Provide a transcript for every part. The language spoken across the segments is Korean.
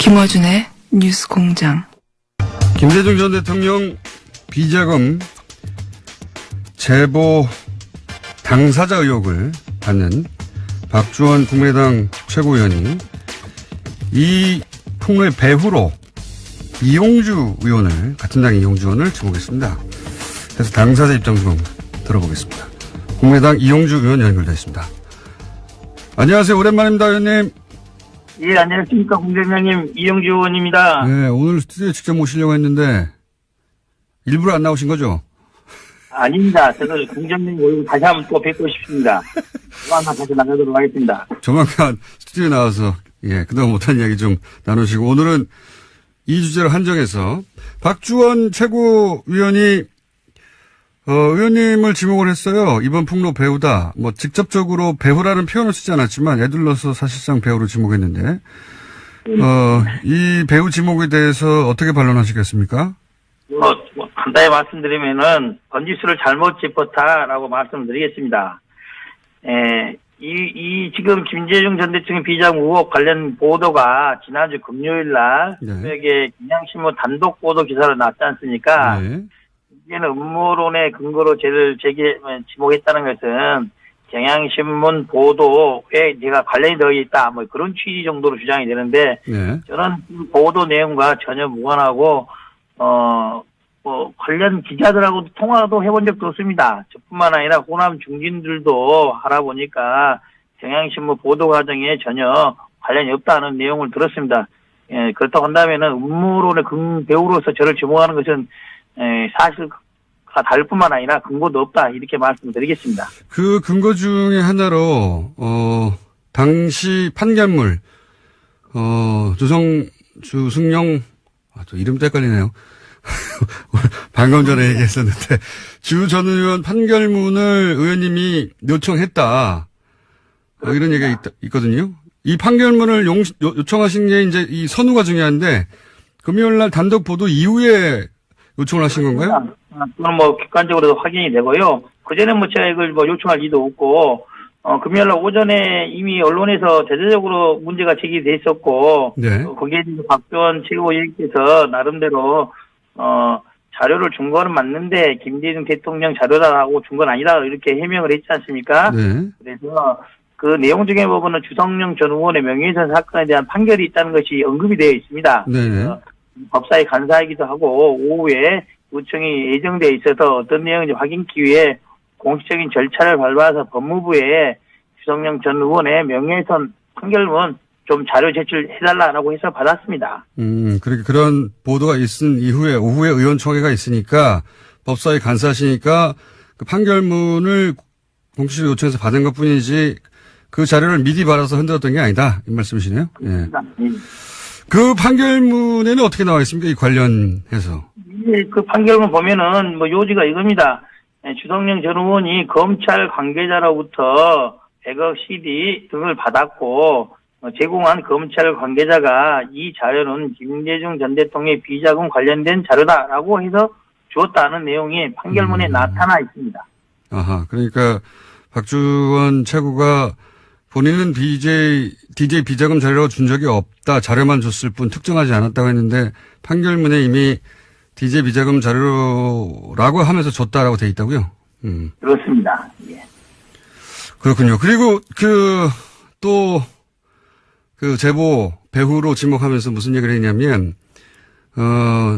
김어준의 뉴스공장. 김대중 전 대통령 비자금 제보 당사자 의혹을 받는 박주원 국민의당 최고위원이 이 폭로의 배후로 이용주 의원을, 같은 당 이용주 의원을 지목했습니다. 그래서 당사자 입장 좀 들어보겠습니다. 국민의당 이용주 의원 연결되어 있습니다. 안녕하세요. 오랜만입니다, 의원님. 예, 안녕하십니까. 공대장님, 이용주 의원입니다. 네, 오늘 스튜디오에 직접 모시려고 했는데 일부러 안 나오신 거죠? 아닙니다. 저는 공장님 모이고 다시 한번 또 뵙고 싶습니다. 조만간 다시 나가도록 하겠습니다. 조만간 스튜디오에 나와서 그동안 못한 이야기 좀 나누시고, 오늘은 이 주제로 한정해서 박주원 최고위원이 의원님을 지목을 했어요. 이번 폭로 배우다. 뭐 직접적으로 배우라는 표현을 쓰지 않았지만 애둘러서 사실상 배우로 지목했는데 이 배우 지목에 대해서 어떻게 반론하시겠습니까? 간단히 말씀드리면은 번지수를 잘못 짚었다라고 말씀드리겠습니다. 지금 김대중 전 대통령 비자금 의혹 관련 보도가 지난주 금요일 날 저에게 경향신문 단독 보도 기사로 났지 않습니까? 네. 이제는 음모론의 근거로 저를 지목했다는 것은 경향신문 보도에 제가 관련이 되어 있다, 뭐 그런 취지 정도로 주장이 되는데, 네. 저는 그 보도 내용과 전혀 무관하고 관련 기자들하고도 통화도 해본 적도 없습니다. 저뿐만 아니라 호남 중진들도 알아보니까 경향신문 보도 과정에 전혀 관련이 없다는 내용을 들었습니다. 그렇다고 한다면은 음모론의 배우로서 저를 지목하는 것은 사실과 다를 뿐만 아니라 근거도 없다, 이렇게 말씀드리겠습니다. 그 근거 중에 하나로 당시 판결물 주승용 또 이름도 헷갈리네요. 방금 전에 얘기했었는데 주 전 의원 판결문을 의원님이 요청했다, 이런 얘기가 있거든요. 이 판결문을 요청하신 게 이제 이 선우가 중요한데, 금요일 날 단독 보도 이후에 요청을 하신 건가요? 그건 뭐 객관적으로도 확인이 되고요. 그전에 뭐 제가 이걸 뭐 요청할 리도 없고, 금요일 날 오전에 이미 언론에서 대대적으로 문제가 제기돼 있었고, 네. 거기에 대해서 박주원 최고위원께서 나름대로 자료를 준 거는 맞는데 김대중 대통령 자료라고 준 건 아니다, 이렇게 해명을 했지 않습니까? 네. 그래서 그 내용 중에 보면은 주성용 전 의원의 명예훼손 사건에 대한 판결이 있다는 것이 언급이 되어 있습니다. 네. 법사위 간사이기도 하고 오후에 요청이 예정되어 있어서 어떤 내용인지 확인하기 위해 공식적인 절차를 밟아서 법무부에 주성용 전 의원의 명예훼손 판결문 좀 자료 제출해달라고 해서 받았습니다. 그렇게 그런 보도가 있은 이후에 오후에 의원총회가 있으니까 법사위 간사시니까 그 판결문을 공식적으로 요청해서 받은 것 뿐이지 그 자료를 미리 받아서 흔들었던 게 아니다, 이 말씀이시네요. 예. 그 판결문에는 어떻게 나와 있습니까? 이 관련해서. 그 판결문 보면은 뭐 요지가 이겁니다. 주성용 전 의원이 검찰 관계자로부터 100억 CD 등을 받았고, 제공한 검찰 관계자가 이 자료는 김대중 전 대통령의 비자금 관련된 자료다라고 해서 주었다는 내용이 판결문에 나타나 있습니다. 아하, 그러니까 박주원 최고가 본인은 DJ 비자금 자료라고 준 적이 없다, 자료만 줬을 뿐 특정하지 않았다고 했는데 판결문에 이미 DJ 비자금 자료라고 하면서 줬다라고 돼 있다고요? 그렇습니다. 예. 그렇군요. 그리고 그 제보 배후로 지목하면서 무슨 얘기를 했냐면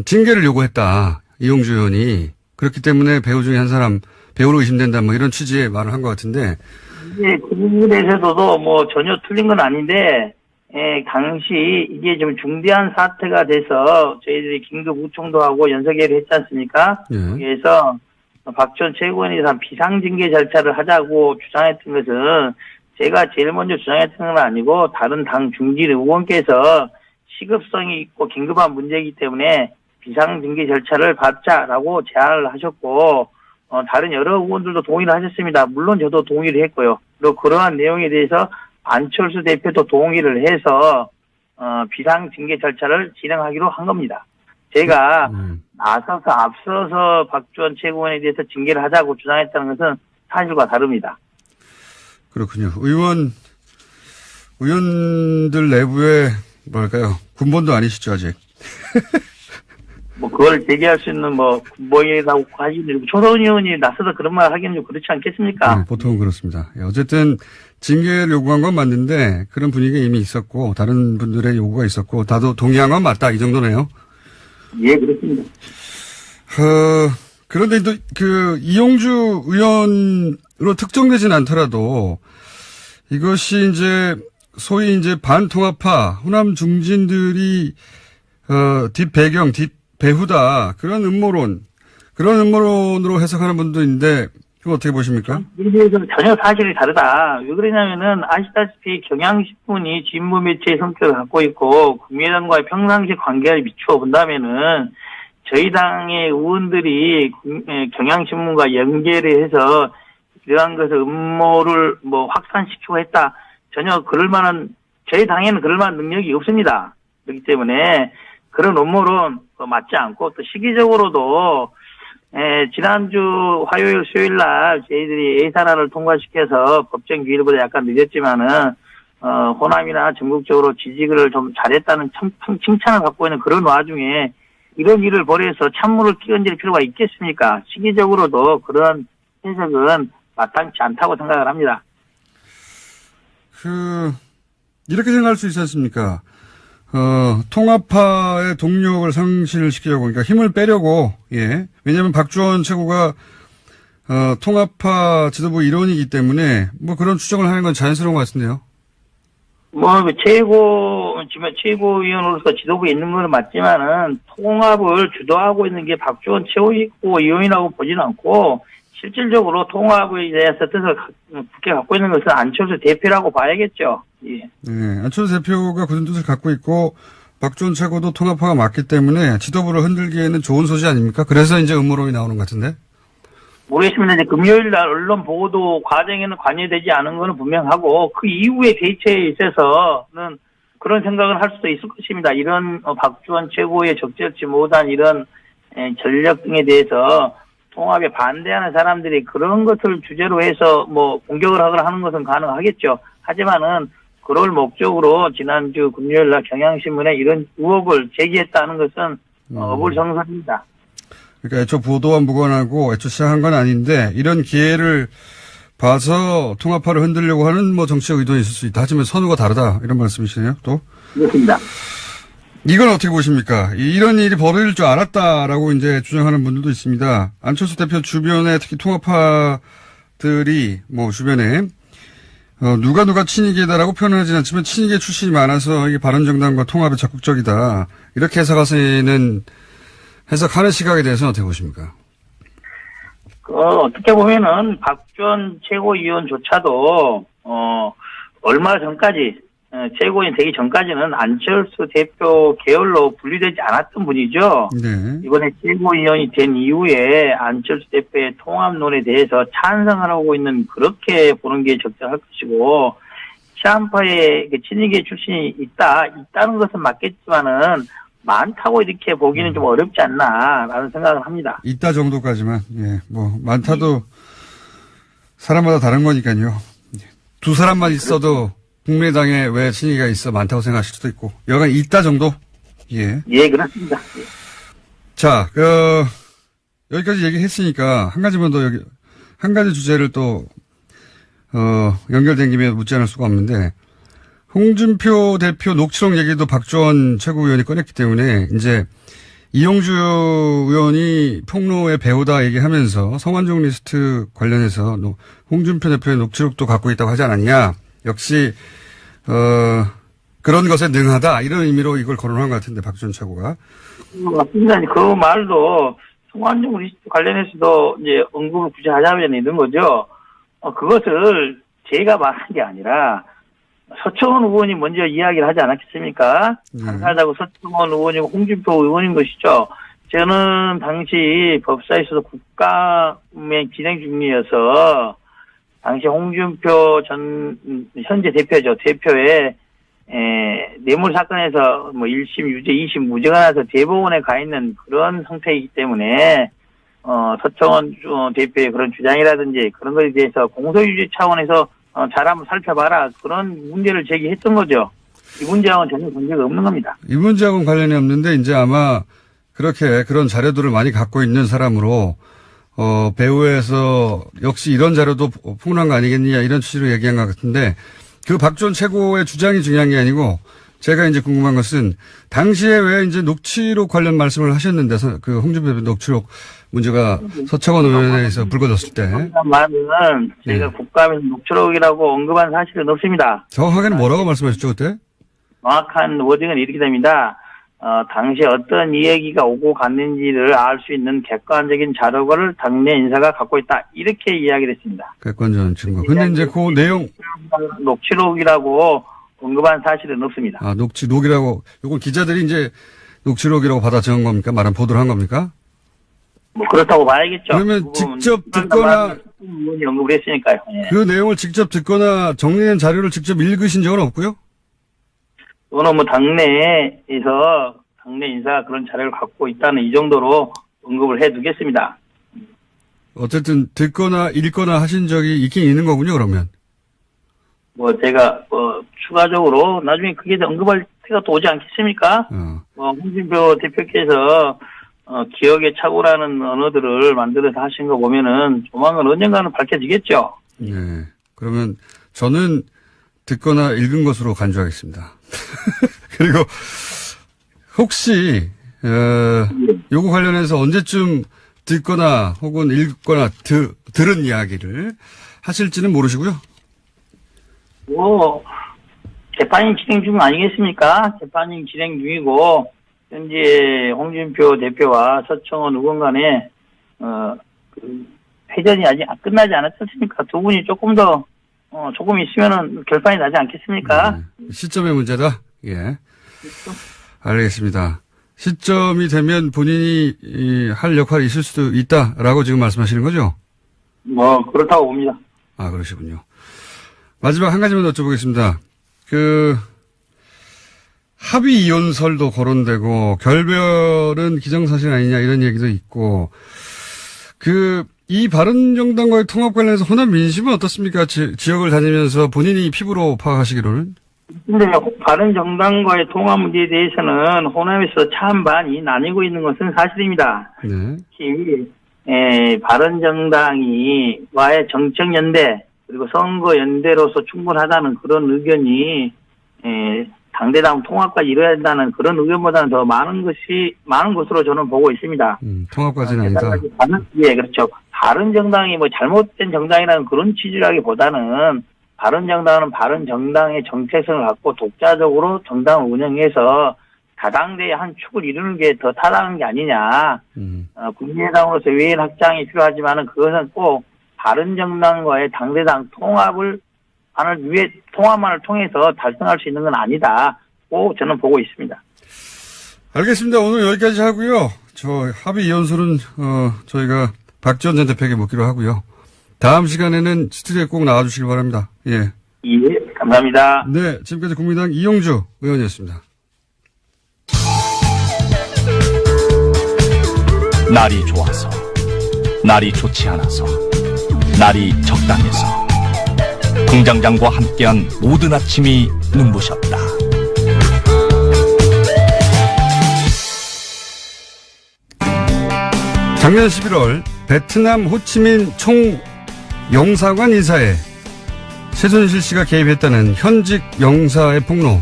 징계를 요구했다, 이용주 의원이. 그렇기 때문에 배우 중에 한 사람 배우로 의심된다, 뭐 이런 취지의 말을 한 것 같은데. 예, 그 부분에 대해서도 뭐 전혀 틀린 건 아닌데, 당시 이게 좀 중대한 사태가 돼서 저희들이 긴급 우총도 하고 연석회의를 했지 않습니까? 예. 그래서 박주원 최고위원에 대한 비상징계 절차를 하자고 주장했던 것은 제가 제일 먼저 주장했던 건 아니고 다른 당 중진 의원께서 시급성이 있고 긴급한 문제이기 때문에 비상징계 절차를 받자라고 제안을 하셨고, 다른 여러 의원들도 동의를 하셨습니다. 물론 저도 동의를 했고요. 그리고 그러한 내용에 대해서 안철수 대표도 동의를 해서 비상징계 절차를 진행하기로 한 겁니다. 제가 앞서서 박주원 최고위원에 대해서 징계를 하자고 주장했다는 것은 사실과 다릅니다. 그렇군요. 의원들 내부에 뭐랄까요. 군번도 아니시죠, 아직. 뭐 그걸 제기할 수 있는 뭐 군보이라고 하기는 초선 의원이 나서서 그런 말 하기는 좀 그렇지 않겠습니까? 네, 보통은 그렇습니다. 예, 어쨌든 징계를 요구한 건 맞는데 그런 분위기가 이미 있었고 다른 분들의 요구가 있었고 나도 동의한 건 맞다 이 정도네요. 예, 그렇습니다. 그런데 또 이용주 의원으로 특정되진 않더라도 이것이 이제 소위 이제 반통합파 호남 중진들이 뒷배경 뒷배후다 그런 음모론으로 해석하는 분도 있는데 그거 어떻게 보십니까? 이에 대해서 전혀 사실이 다르다. 왜 그러냐면은 아시다시피 경향신문이 진보 매체의 성격을 갖고 있고 국민의당과의 평상시 관계를 비추어 본다면은 저희 당의 의원들이 경향신문과 연계를 해서 이러한 것을 음모를 뭐 확산시키고 했다. 전혀 그럴 만한 저희 당에는 그럴 만한 능력이 없습니다. 그렇기 때문에 그런 음모론 맞지 않고 또 시기적으로도 지난주 화요일 수요일 날 저희들이 예산안을 통과시켜서 법정 기일보다 약간 늦었지만은 호남이나 전국적으로 지지를 좀 잘했다는 칭찬을 갖고 있는 그런 와중에 이런 일을 벌여서 찬물을 끼얹을 필요가 있겠습니까? 시기적으로도 그런 해석은 마땅치 않다고 생각을 합니다. 이렇게 생각할 수 있지 않습니까? 통합파의 동력을 상실시키려고, 그러니까 힘을 빼려고, 예. 왜냐면 박주원 최고가, 통합파 지도부 일원이기 때문에, 뭐 그런 추정을 하는 건 자연스러운 것 같은데요. 지금 최고위원으로서 지도부에 있는 건 맞지만은, 통합을 주도하고 있는 게 박주원 최고위원이라고 보지는 않고, 실질적으로 통합에 대해서 뜻을 굳게 갖고 있는 것은 안철수 대표라고 봐야겠죠. 예. 네, 안철수 대표가 굳은 뜻을 갖고 있고 박주원 최고도 통합파가 맞기 때문에 지도부를 흔들기에는 좋은 소지 아닙니까? 그래서 이제 음모론이 나오는 것 같은데. 모르겠습니다. 이제 금요일 날 언론 보도 과정에는 관여되지 않은 것은 분명하고 그 이후의 대처에 있어서는 그런 생각을 할 수도 있을 것입니다. 이런 박주원 최고의 적절치 못한 이런 전력 등에 대해서 통합에 반대하는 사람들이 그런 것을 주제로 해서 뭐 공격을 하거나 하는 것은 가능하겠죠. 하지만은 그럴 목적으로 지난주 금요일 날 경향신문에 이런 의혹을 제기했다는 것은 어불성설입니다. 그러니까 애초 보도와 무관하고 애초 시작한 건 아닌데 이런 기회를 봐서 통합파를 흔들려고 하는 뭐 정치적 의도는 있을 수 있다. 하지만 선호가 다르다. 이런 말씀이시네요. 또. 그렇습니다. 이건 어떻게 보십니까? 이런 일이 벌어질 줄 알았다라고 이제 주장하는 분들도 있습니다. 안철수 대표 주변에 특히 통합파들이 뭐 주변에 누가 친이계다라고 표현하진 않지만 친이계 출신이 많아서 이게 바른정당과 통합에 적극적이다. 이렇게 해석하는 시각에 대해서는 어떻게 보십니까? 어떻게 보면은 박주원 최고위원조차도 얼마 전까지 최고위원 되기 전까지는 안철수 대표 계열로 분리되지 않았던 분이죠. 네. 이번에 최고위원이 된 이후에 안철수 대표의 통합론에 대해서 찬성을 하고 있는 그렇게 보는 게 적절할 것이고 시한파에 친이계 출신이 있다는 것은 맞겠지만은 많다고 이렇게 보기는 좀 어렵지 않나라는 생각을 합니다. 있다 정도까지만 뭐 많다도 사람마다 다른 거니까요. 두 사람만 있어도 국민의당에 왜 친이계가 있어 많다고 생각하실 수도 있고 여간 있다 정도. 예, 그렇습니다. 예. 자, 여기까지 얘기했으니까 한 가지 주제를 또 연결된 김에 묻지 않을 수가 없는데 홍준표 대표 녹취록 얘기도 박주원 최고위원이 꺼냈기 때문에 이제 이용주 의원이 폭로의 배우다 얘기하면서 성완종 리스트 관련해서 홍준표 대표의 녹취록도 갖고 있다고 하지 않았냐. 역시 그런 것에 능하다 이런 의미로 이걸 거론한 것 같은데 박주원 최고가. 맞습니다. 그 말도 성완종 리스트 관련해서도 이제 언급을 굳이 하자면 있는 거죠. 그것을 제가 말한 게 아니라 서청원 의원이 먼저 이야기를 하지 않았겠습니까? 당사자고 서청원 의원이고 홍준표 의원인 것이죠. 저는 당시 법사에서도 국감에 진행 중이어서 당시 홍준표 현재 대표죠. 대표의 뇌물 사건에서 뭐 1심 유죄 2심 무죄가 나서 대법원에 가 있는 그런 상태이기 때문에 서청원 대표의 그런 주장이라든지 그런 것에 대해서 공소유지 차원에서 잘 한번 살펴봐라. 그런 문제를 제기했던 거죠. 이 문제하고는 전혀 관계가 없는 겁니다. 이 문제하고는 관련이 없는데 이제 아마 그렇게 그런 자료들을 많이 갖고 있는 사람으로 배후에서 역시 이런 자료도 폭로한 거 아니겠느냐 이런 취지로 얘기한 것 같은데 그 박지원 최고의 주장이 중요한 게 아니고 제가 이제 궁금한 것은 당시에 왜 이제 녹취록 관련 말씀을 하셨는데 그 홍준표 녹취록 문제가 서창원 의원회에서 불거졌을 때 말은 제가 국감에서 녹취록이라고 언급한 사실은 없습니다. 정확하게는 뭐라고 말씀하셨죠 그때? 정확한 워딩은 이렇게 됩니다. 당시에 어떤 이야기가 오고 갔는지를 알 수 있는 객관적인 자료를 당내 인사가 갖고 있다. 이렇게 이야기를 했습니다. 객관적인 증거. 근데 이제 그 내용. 녹취록이라고 언급한 사실은 없습니다. 녹이라고, 요건 기자들이 이제 녹취록이라고 받아 적은 겁니까? 말한 보도를 한 겁니까? 뭐 그렇다고 봐야겠죠. 그러면 직접 듣거나. 의원이 언급을 했으니까요. 예. 그 내용을 직접 듣거나 정리된 자료를 직접 읽으신 적은 없고요? 또는 뭐 당내에서 당내 인사가 그런 자료를 갖고 있다는 이 정도로 언급을 해두겠습니다. 어쨌든 듣거나 읽거나 하신 적이 있긴 있는 거군요, 그러면. 뭐 제가 추가적으로 나중에 그게 언급할 때가 또 오지 않겠습니까? 홍준표 대표께서 기억의 착오라는 언어들을 만들어서 하신 거 보면은 조만간 언젠가는 밝혀지겠죠. 네. 그러면 저는 듣거나 읽은 것으로 간주하겠습니다. 그리고 혹시 요거 관련해서 언제쯤 듣거나 혹은 읽거나 들은 이야기를 하실지는 모르시고요. 뭐 재판이 진행 중 아니겠습니까? 재판이 진행 중이고 현재 홍준표 대표와 서청원 의원 간에 회전이 아직 끝나지 않았지 않습니까? 두 분이 조금 있으면은 결판이 나지 않겠습니까? 시점의 문제다? 예. 알겠습니다. 시점이 되면 본인이 할 역할이 있을 수도 있다라고 지금 말씀하시는 거죠? 뭐, 그렇다고 봅니다. 아, 그러시군요. 마지막 한 가지만 여쭤보겠습니다. 합의 이혼설도 거론되고, 결별은 기정사실 아니냐 이런 얘기도 있고, 이 바른정당과의 통합 관련해서 호남 민심은 어떻습니까? 지역을 다니면서 본인이 피부로 파악하시기로는? 근데 바른정당과의 통합 문제에 대해서는 호남에서 찬반이 나뉘고 있는 것은 사실입니다. 네. 특히 바른정당과의 정책연대 그리고 선거연대로서 충분하다는 그런 의견이 당대당 통합까지 이뤄야 한다는 그런 의견보다는 더 많은 것으로 저는 보고 있습니다. 통합까지는 아니다. 예, 그렇죠. 바른정당이 뭐 잘못된 정당이라는 그런 취지라기보다는 바른정당은 바른정당의 정체성을 갖고 독자적으로 정당을 운영해서 다당대의 한 축을 이루는 게 더 타당한 게 아니냐. 국민의당으로서 외연 확장이 필요하지만은 그것은 꼭 바른정당과의 당대당 통합만을 통해서 달성할 수 있는 건 아니다. 고 저는 보고 있습니다. 알겠습니다. 오늘 여기까지 하고요. 저 합의 이혼설은 저희가 박지원 전 대표에게 묻기로 하고요. 다음 시간에는 스튜디오에 꼭 나와주시기 바랍니다. 예. 예, 감사합니다. 네, 지금까지 국민의당 이용주 의원이었습니다. 날이 좋아서, 날이 좋지 않아서, 날이 적당해서 공장장과 함께한 모든 아침이 눈부셨다. 작년 11월 베트남 호치민 총영사관 인사에 최순실 씨가 개입했다는 현직 영사의 폭로.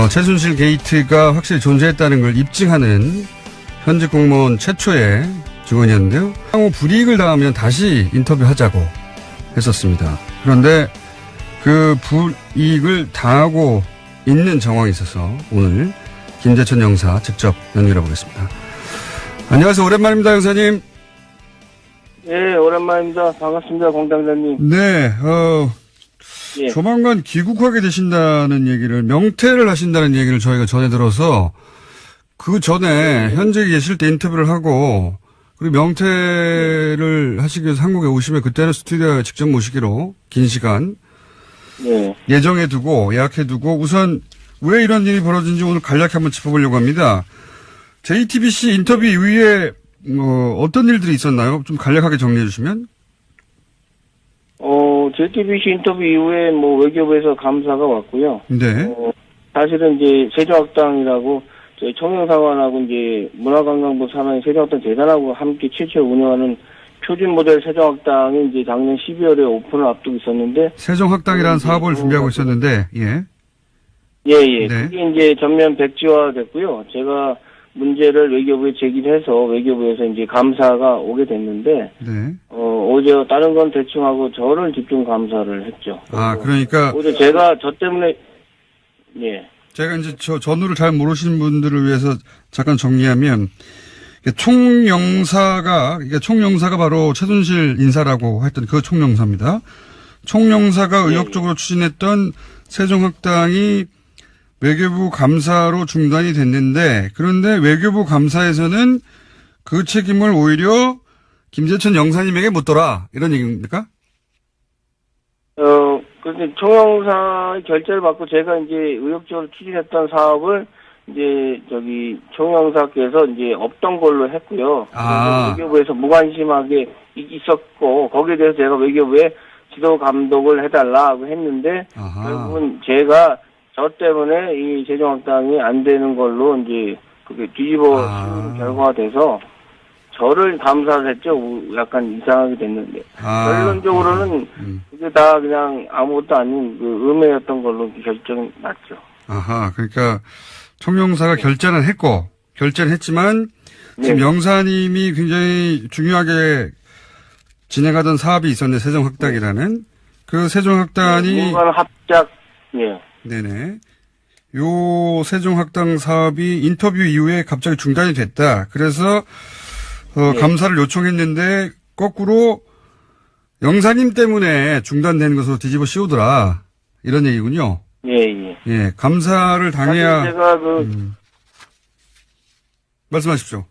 최순실 게이트가 확실히 존재했다는 걸 입증하는 현직 공무원 최초의 증언이었는데요. 향후 불이익을 당하면 다시 인터뷰하자고 했었습니다. 그런데 그 불이익을 당하고 있는 정황이 있어서 오늘 김재천 영사 직접 연결해 보겠습니다. 안녕하세요. 오랜만입니다, 영사님. 예, 오랜만입니다. 반갑습니다, 공장장님. 네, 예. 조만간 귀국하게 되신다는 얘기를, 명퇴를 하신다는 얘기를 저희가 전해 들어서 그 전에 현직에 계실 때 인터뷰를 하고 그리고 명퇴를 하시기 위해서 한국에 오시면 그때는 스튜디오에 직접 모시기로 긴 시간 예정해 두고 예약해 두고 우선 왜 이런 일이 벌어진지 오늘 간략히 한번 짚어보려고 합니다. JTBC 인터뷰 이후에 어떤 일들이 있었나요? 좀 간략하게 정리해 주시면. JTBC 인터뷰 이후에 뭐 외교부에서 감사가 왔고요. 네. 사실은 이제 세종학당이라고 저희 청년사관하고 이제 문화관광부 산하의 세종학당 재단하고 함께 최초로 운영하는 표준 모델 세종학당이 이제 작년 12월에 오픈을 앞두고 있었는데. 세종학당이라는 사업을 준비하고 있었는데, 예. 예. 네. 그게 이제 전면 백지화 됐고요. 제가 문제를 외교부에 제기해서 외교부에서 이제 감사가 오게 됐는데, 네. 어제 다른 건 대충 하고 저를 집중 감사를 했죠. 그러니까. 어제 제가 저 때문에, 예. 제가 이제 전후를 잘 모르시는 분들을 위해서 잠깐 정리하면, 총영사가 바로 최순실 인사라고 했던 그 총영사입니다. 총영사가 의욕적으로 추진했던 세종학당이 외교부 감사로 중단이 됐는데, 그런데 외교부 감사에서는 그 책임을 오히려 김재천 영사님에게 묻더라, 이런 얘기입니까? 그런데 총영사의 결재를 받고 제가 이제 의욕적으로 추진했던 사업을 이제 총영사께서 이제 없던 걸로 했고요. 외교부에서 무관심하게 있었고, 거기에 대해서 제가 외교부에 지도 감독을 해달라고 했는데, 결국은 제가 저 때문에 이 세종학당이 안 되는 걸로 이제 그게 뒤집어 씌우는 결과가 돼서 저를 감사를 했죠. 약간 이상하게 됐는데. 결론적으로는 그게 다 그냥 아무것도 아닌 그 음해였던 걸로 결정이 났죠. 그러니까 총영사가 결재는 했지만 지금 영사님이 굉장히 중요하게 진행하던 사업이 있었는데, 세종학당이라는 그 세종학당이 합작, 예. 네네. 요 세종학당 사업이 인터뷰 이후에 갑자기 중단이 됐다. 그래서 감사를 요청했는데 거꾸로 영사님 때문에 중단된 것으로 뒤집어 씌우더라, 이런 얘기군요. 예. 감사를 당해야. 제가 말씀하십시오.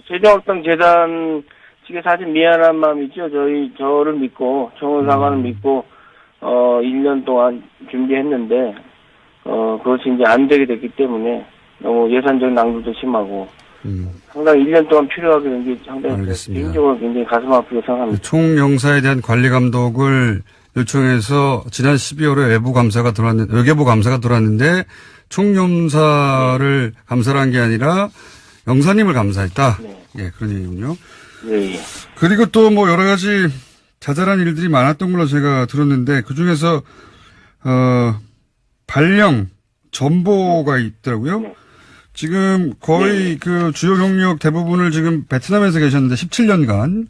세종학당 재단 측에 사실 미안한 마음이 있죠. 저를 믿고, 청원사관을 믿고, 1년 동안 준비했는데, 그것이 이제 안 되게 됐기 때문에, 너무 예산적 낭비도 심하고, 상당히 1년 동안 필요하게 된 게 상당히 개인적으로 굉장히 가슴 아프게 생각합니다. 총영사에 대한 관리 감독을 요청해서 지난 12월에 외교부 감사가 들어왔는데, 총영사를 감사를 한 게 아니라 영사님을 감사했다. 예, 그런 얘기군요. 네. 그리고 또 뭐 여러 가지 자잘한 일들이 많았던 걸로 제가 들었는데, 그 중에서, 발령, 전보가 있더라고요. 지금 거의 그 주요 경력 대부분을 지금 베트남에서 계셨는데 17년간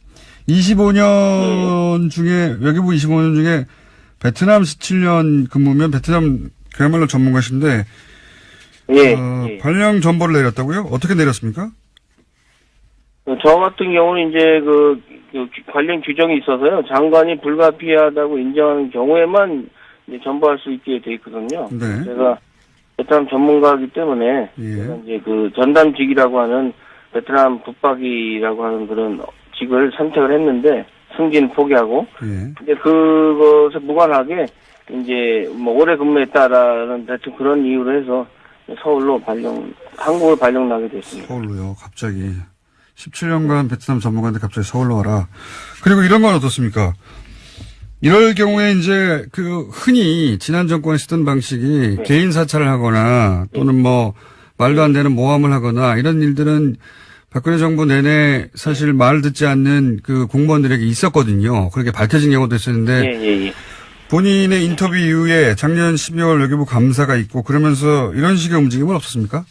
25년 중에, 외교부 25년 중에 베트남 17년 근무면 베트남 그야말로 전문가신데, 발령 전보를 내렸다고요? 어떻게 내렸습니까? 저 같은 경우는 이제 그 관련 규정이 있어서요. 장관이 불가피하다고 인정하는 경우에만 이제 전보할 수 있게 돼 있거든요. 네. 제가 베트남 전문가이기 때문에 제가 이제 그 전담직이라고 하는 베트남 붙박이라고 하는 그런 직을 선택을 했는데 승진 포기하고. 근데 그것에 무관하게 이제 뭐 오래 근무했다라는 대충 그런 이유로 해서 서울로 한국으로 발령나게 됐습니다. 서울로요, 갑자기. 17년간 베트남 전문가인데 갑자기 서울로 와라. 그리고 이런 건 어떻습니까? 이럴 경우에 이제 그 흔히 지난 정권에 쓰던 방식이 개인 사찰을 하거나 또는 뭐 말도 안 되는 모함을 하거나 이런 일들은 박근혜 정부 내내 사실 말 듣지 않는 그 공무원들에게 있었거든요. 그렇게 밝혀진 경우도 있었는데 본인의 인터뷰 이후에 작년 12월 외교부 감사가 있고 그러면서 이런 식의 움직임은 없었습니까?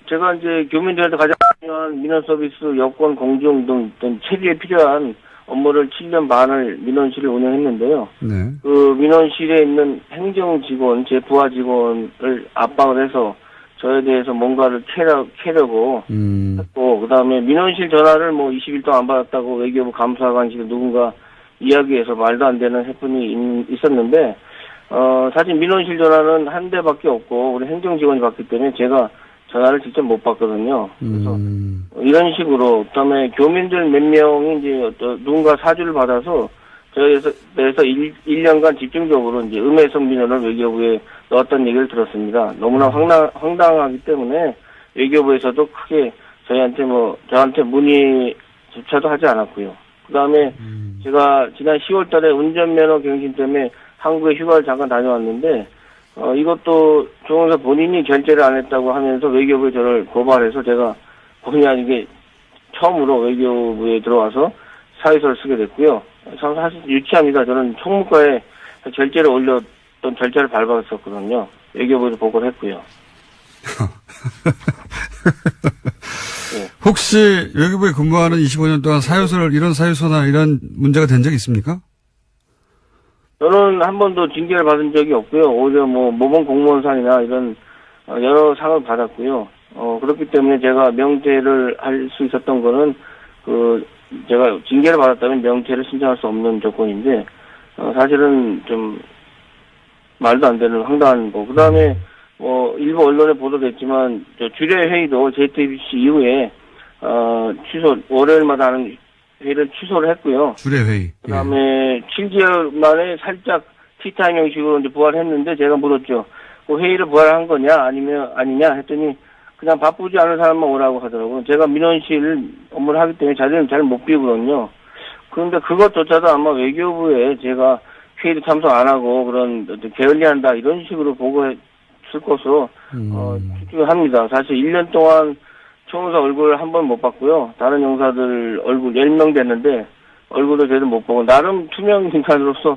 제가 이제 교민들한테 가장 중요한 민원 서비스, 여권 공정 등 체계에 필요한 업무를 7년 반을 민원실을 운영했는데요. 그 민원실에 있는 행정 직원, 제 부하 직원을 압박을 해서 저에 대해서 뭔가를 캐려고 했고, 그 다음에 민원실 전화를 뭐 20일 동안 안 받았다고 외교부 감사관실에 누군가 이야기해서 말도 안 되는 해프닝이 있었는데, 사실 민원실 전화는 한 대밖에 없고, 우리 행정 직원이 받기 때문에 제가 전화를 직접 못 받거든요. 그래서 이런 식으로, 그다음에 교민들 몇 명이 이제 누군가 사주를 받아서 저에서 1년간 집중적으로 이제 음해성 민원을 외교부에 넣었던 얘기를 들었습니다. 너무나 황당하기 때문에 외교부에서도 크게 저한테 문의조차도 하지 않았고요. 그다음에 제가 지난 10월 달에 운전면허 갱신 때문에 한국에 휴가를 잠깐 다녀왔는데, 이것도 조영사 본인이 결제를 안 했다고 하면서 외교부에 저를 고발해서 제가 본의 아니게 처음으로 외교부에 들어와서 사유서를 쓰게 됐고요. 참 사실 유치합니다. 저는 총무과에 결제를 올렸던 절차를 밟았었거든요. 외교부에서 보고를 했고요. 네. 혹시 외교부에 근무하는 25년 동안 이런 사유서나 이런 문제가 된 적이 있습니까? 저는 한 번도 징계를 받은 적이 없고요. 오히려 모범 공무원상이나 이런 여러 상을 받았고요. 그렇기 때문에 제가 명퇴를 할 수 있었던 거는 제가 징계를 받았다면 명퇴를 신청할 수 없는 조건인데 사실은 좀 말도 안 되는 황당한 거. 그다음에 일부 언론에 보도됐지만 주례 회의도 JTBC 이후에 월요일마다 하는 회의를 취소를 했고요. 주례 회의. 그다음에 7개월 만에 살짝 티타임 형식으로 이제 부활했는데 제가 물었죠. 그 회의를 부활한 거냐 아니냐 했더니 그냥 바쁘지 않은 사람만 오라고 하더라고요. 제가 민원실 업무를 하기 때문에 자리를 잘 못 비우거든요. 그런데 그것조차도 아마 외교부에 제가 회의도 참석 안 하고 그런 게을리한다 이런 식으로 보고했을 것으로 추측을 합니다. 사실 1년 동안 총영사 얼굴을 한 번 못 봤고요. 다른 용사들 얼굴 10명 됐는데 얼굴도 제대로 못 보고 나름 투명 인간으로서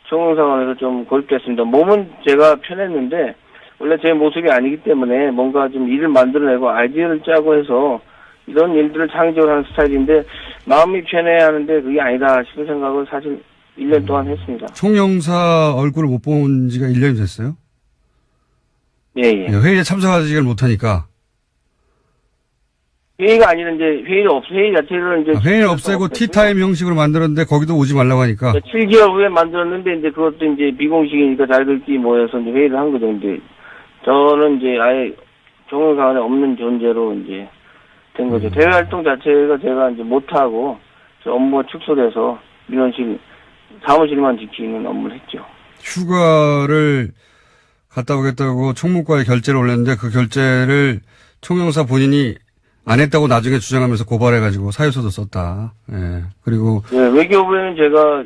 총영사관에서 좀 고립됐습니다. 몸은 제가 편했는데 원래 제 모습이 아니기 때문에 뭔가 좀 일을 만들어내고 아이디어를 짜고 해서 이런 일들을 창의적으로 하는 스타일인데 마음이 편해야 하는데 그게 아니다 싶은 생각을 사실 1년 동안 했습니다. 총영사 얼굴을 못 본 지가 1년이 됐어요? 예. 회의에 참석하지를 못하니까. 회의가 아니라 이제 회의 자체를 이제 회의를 없애고 티타임 형식으로 만들었는데 거기도 오지 말라고 하니까. 7개월 후에 만들었는데 이제 그것도 이제 비공식이니까 자기들끼리 모여서 이제 회의를 한 거죠. 이제 저는 이제 아예 총영사관에 없는 존재로 이제 된 거죠. 대외 활동 자체가 제가 이제 못하고 업무가 축소돼서 민원실 사무실만 지키는 업무를 했죠. 휴가를 갔다 오겠다고 총무과에 결제를 올렸는데 그 결제를 총영사 본인이 안 했다고 나중에 주장하면서 고발해가지고 사유서도 썼다. 예. 그리고. 예, 외교부에는 제가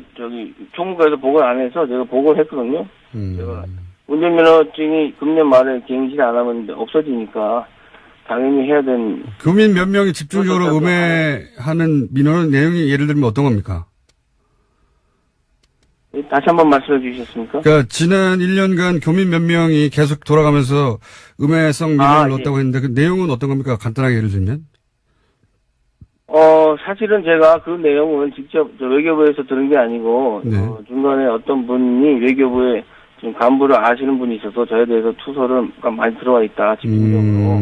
총무과에서 보고를 안 해서 제가 보고를 했거든요. 제가 운전면허증이 금년 말에 갱신 안 하면 없어지니까 당연히 해야 되는. 교민 몇 명이 집중적으로 음해하는 민원 내용이 예를 들면 어떤 겁니까? 다시 한번 말씀해 주시겠습니까? 그러니까 지난 1년간 교민 몇 명이 계속 돌아가면서 음해성 민원을 넣었다고 했는데 그 내용은 어떤 겁니까? 간단하게 예를 들면? 사실은 제가 그 내용은 직접 외교부에서 들은 게 아니고 네. 중간에 어떤 분이 외교부에 지금 간부를 아시는 분이 있어서 저에 대해서 투서를 많이 들어와 있다 집중적으로.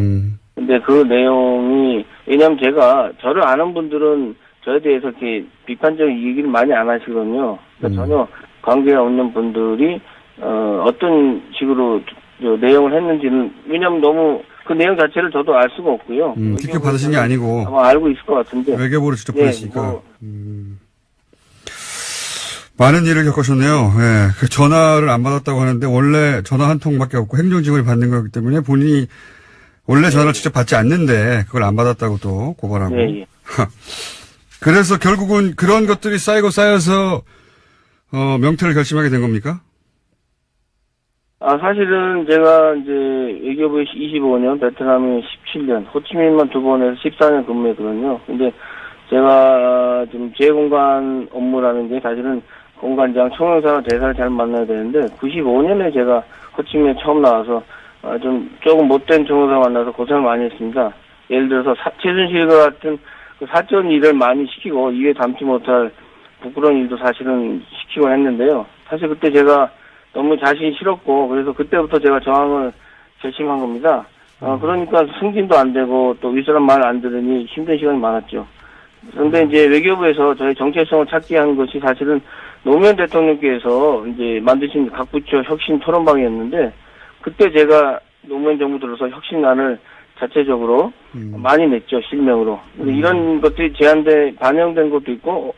근데 그 내용이 왜냐하면 제가 저를 아는 분들은 저에 대해서 이렇게 비판적인 얘기를 많이 안 하시거든요. 그러니까 전혀 관계가 없는 분들이 어떤 식으로 내용을 했는지는 왜냐하면 너무 그 내용 자체를 저도 알 수가 없고요. 직접 받으신 게 아니고 아마 알고 있을 것 같은데 외교부로 직접 보냈으니까 많은 일을 겪으셨네요. 예, 그 전화를 안 받았다고 하는데 원래 전화 한 통밖에 없고 행정직원이 받는 거기 때문에 본인이 원래 전화를 직접 받지 않는데 그걸 안 받았다고 또 고발하고. 예. 그래서 결국은 그런 것들이 쌓여서 명퇴를 결심하게 된 겁니까? 사실은 제가 이제 외교부에 25년, 베트남에 17년, 호치민만 2번에서 14년 근무했거든요. 근데 제가 지금 제 공간 업무라는 게 사실은 공관장, 총영사와 대사를 잘 만나야 되는데 95년에 제가 호치민에 처음 나와서 조금 못된 총영사 만나서 고생을 많이 했습니다. 예를 들어서 최순실과 같은 그 사건 일을 많이 시키고 입에 담지 못할 부끄러운 일도 사실은 시키고 했는데요. 사실 그때 제가 너무 자신이 싫었고 그래서 그때부터 제가 저항을 결심한 겁니다. 그러니까 승진도 안 되고 또 윗사람 말 안 들으니 힘든 시간이 많았죠. 그런데 이제 외교부에서 저희 정체성을 찾게 한 것이 사실은 노무현 대통령께서 이제 만드신 각 부처 혁신 토론방이었는데 그때 제가 노무현 정부 들어서 혁신안을 자체적으로 많이 냈죠, 실명으로. 근데 이런 것들이 반영된 것도 있고,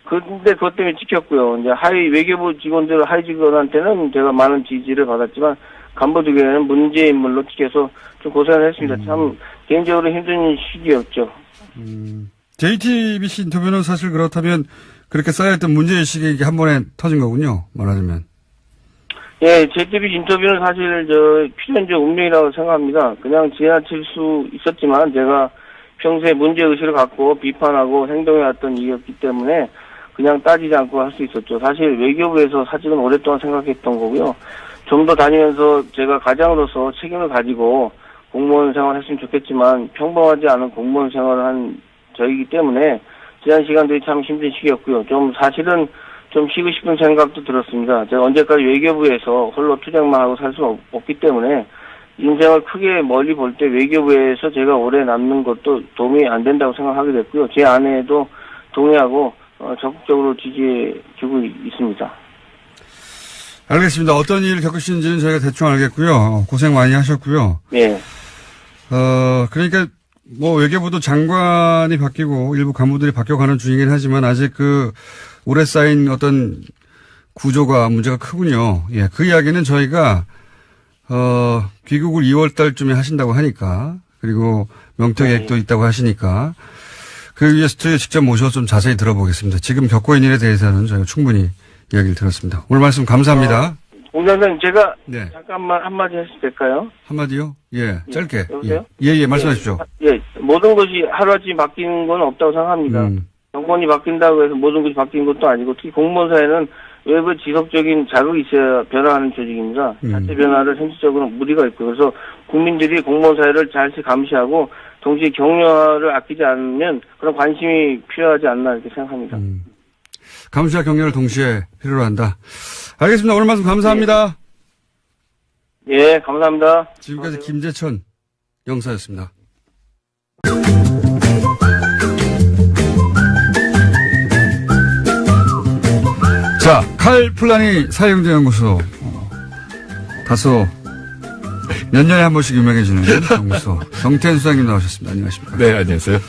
근데 그것 때문에 찍혔고요. 이제 외교부 직원들, 하위 직원한테는 제가 많은 지지를 받았지만, 간부들에게는 문제 인물로 찍혀서 좀 고생을 했습니다. 참, 개인적으로 힘든 시기였죠. JTBC 인터뷰는 사실 그렇다면 그렇게 쌓여있던 문제의식이 이게 한 번에 터진 거군요. 말하자면. 예, JTBC 인터뷰는 사실 필연적 운명이라고 생각합니다. 그냥 지나칠 수 있었지만 제가 평소에 문제의식을 갖고 비판하고 행동해왔던 이유였기 때문에 그냥 따지지 않고 할 수 있었죠. 사실 외교부에서 사직은 오랫동안 생각했던 거고요. 좀 더 다니면서 제가 가장으로서 책임을 가지고 공무원 생활을 했으면 좋겠지만 평범하지 않은 공무원 생활을 한 저이기 때문에 지난 시간들이 참 힘든 시기였고요. 좀 사실은 좀 쉬고 싶은 생각도 들었습니다. 제가 언제까지 외교부에서 홀로 투쟁만 하고 살 수는 없기 때문에 인생을 크게 멀리 볼 때 외교부에서 제가 오래 남는 것도 도움이 안 된다고 생각하게 됐고요. 제 아내도 동의하고 적극적으로 지지해주고 있습니다. 알겠습니다. 어떤 일을 겪으시는지는 저희가 대충 알겠고요. 고생 많이 하셨고요. 네. 그러니까 뭐 외교부도 장관이 바뀌고 일부 간부들이 바뀌어가는 중이긴 하지만 아직 그 오래 쌓인 어떤 구조가 문제가 크군요. 예, 그 이야기는 저희가 귀국을 2월 달쯤에 하신다고 하니까 그리고 명퇴 계획도 있다고 하시니까 그 위에 스튜디오에 직접 모셔서 좀 자세히 들어보겠습니다. 지금 겪고 있는 일에 대해서는 저희가 충분히 이야기를 들었습니다. 오늘 말씀 감사합니다. 공장장님 제가 네. 잠깐만 한마디 해도 될까요? 한마디요? 예, 짧게. 여보세요? 예, 말씀하십시오. 예, 모든 것이 하루아침에 바뀌는 건 없다고 생각합니다. 정권이 바뀐다고 해서 모든 것이 바뀌는 것도 아니고 특히 공무원 사회는 외부 지속적인 자극이 있어야 변화하는 조직입니다. 자체 변화를 현실적으로 무리가 있고 그래서 국민들이 공무원 사회를 잘 감시하고 동시에 격려를 아끼지 않으면 그런 관심이 필요하지 않나 이렇게 생각합니다. 감시와 격려를 동시에 필요로 한다. 알겠습니다. 오늘 말씀 감사합니다. 예, 감사합니다. 지금까지 김재천 영사였습니다. 자, 칼플라니 사회경제 연구소. 다소 몇 년에 한 번씩 유명해지는 연구소. 정태현 수장님 나오셨습니다. 안녕하십니까? 네, 안녕하세요.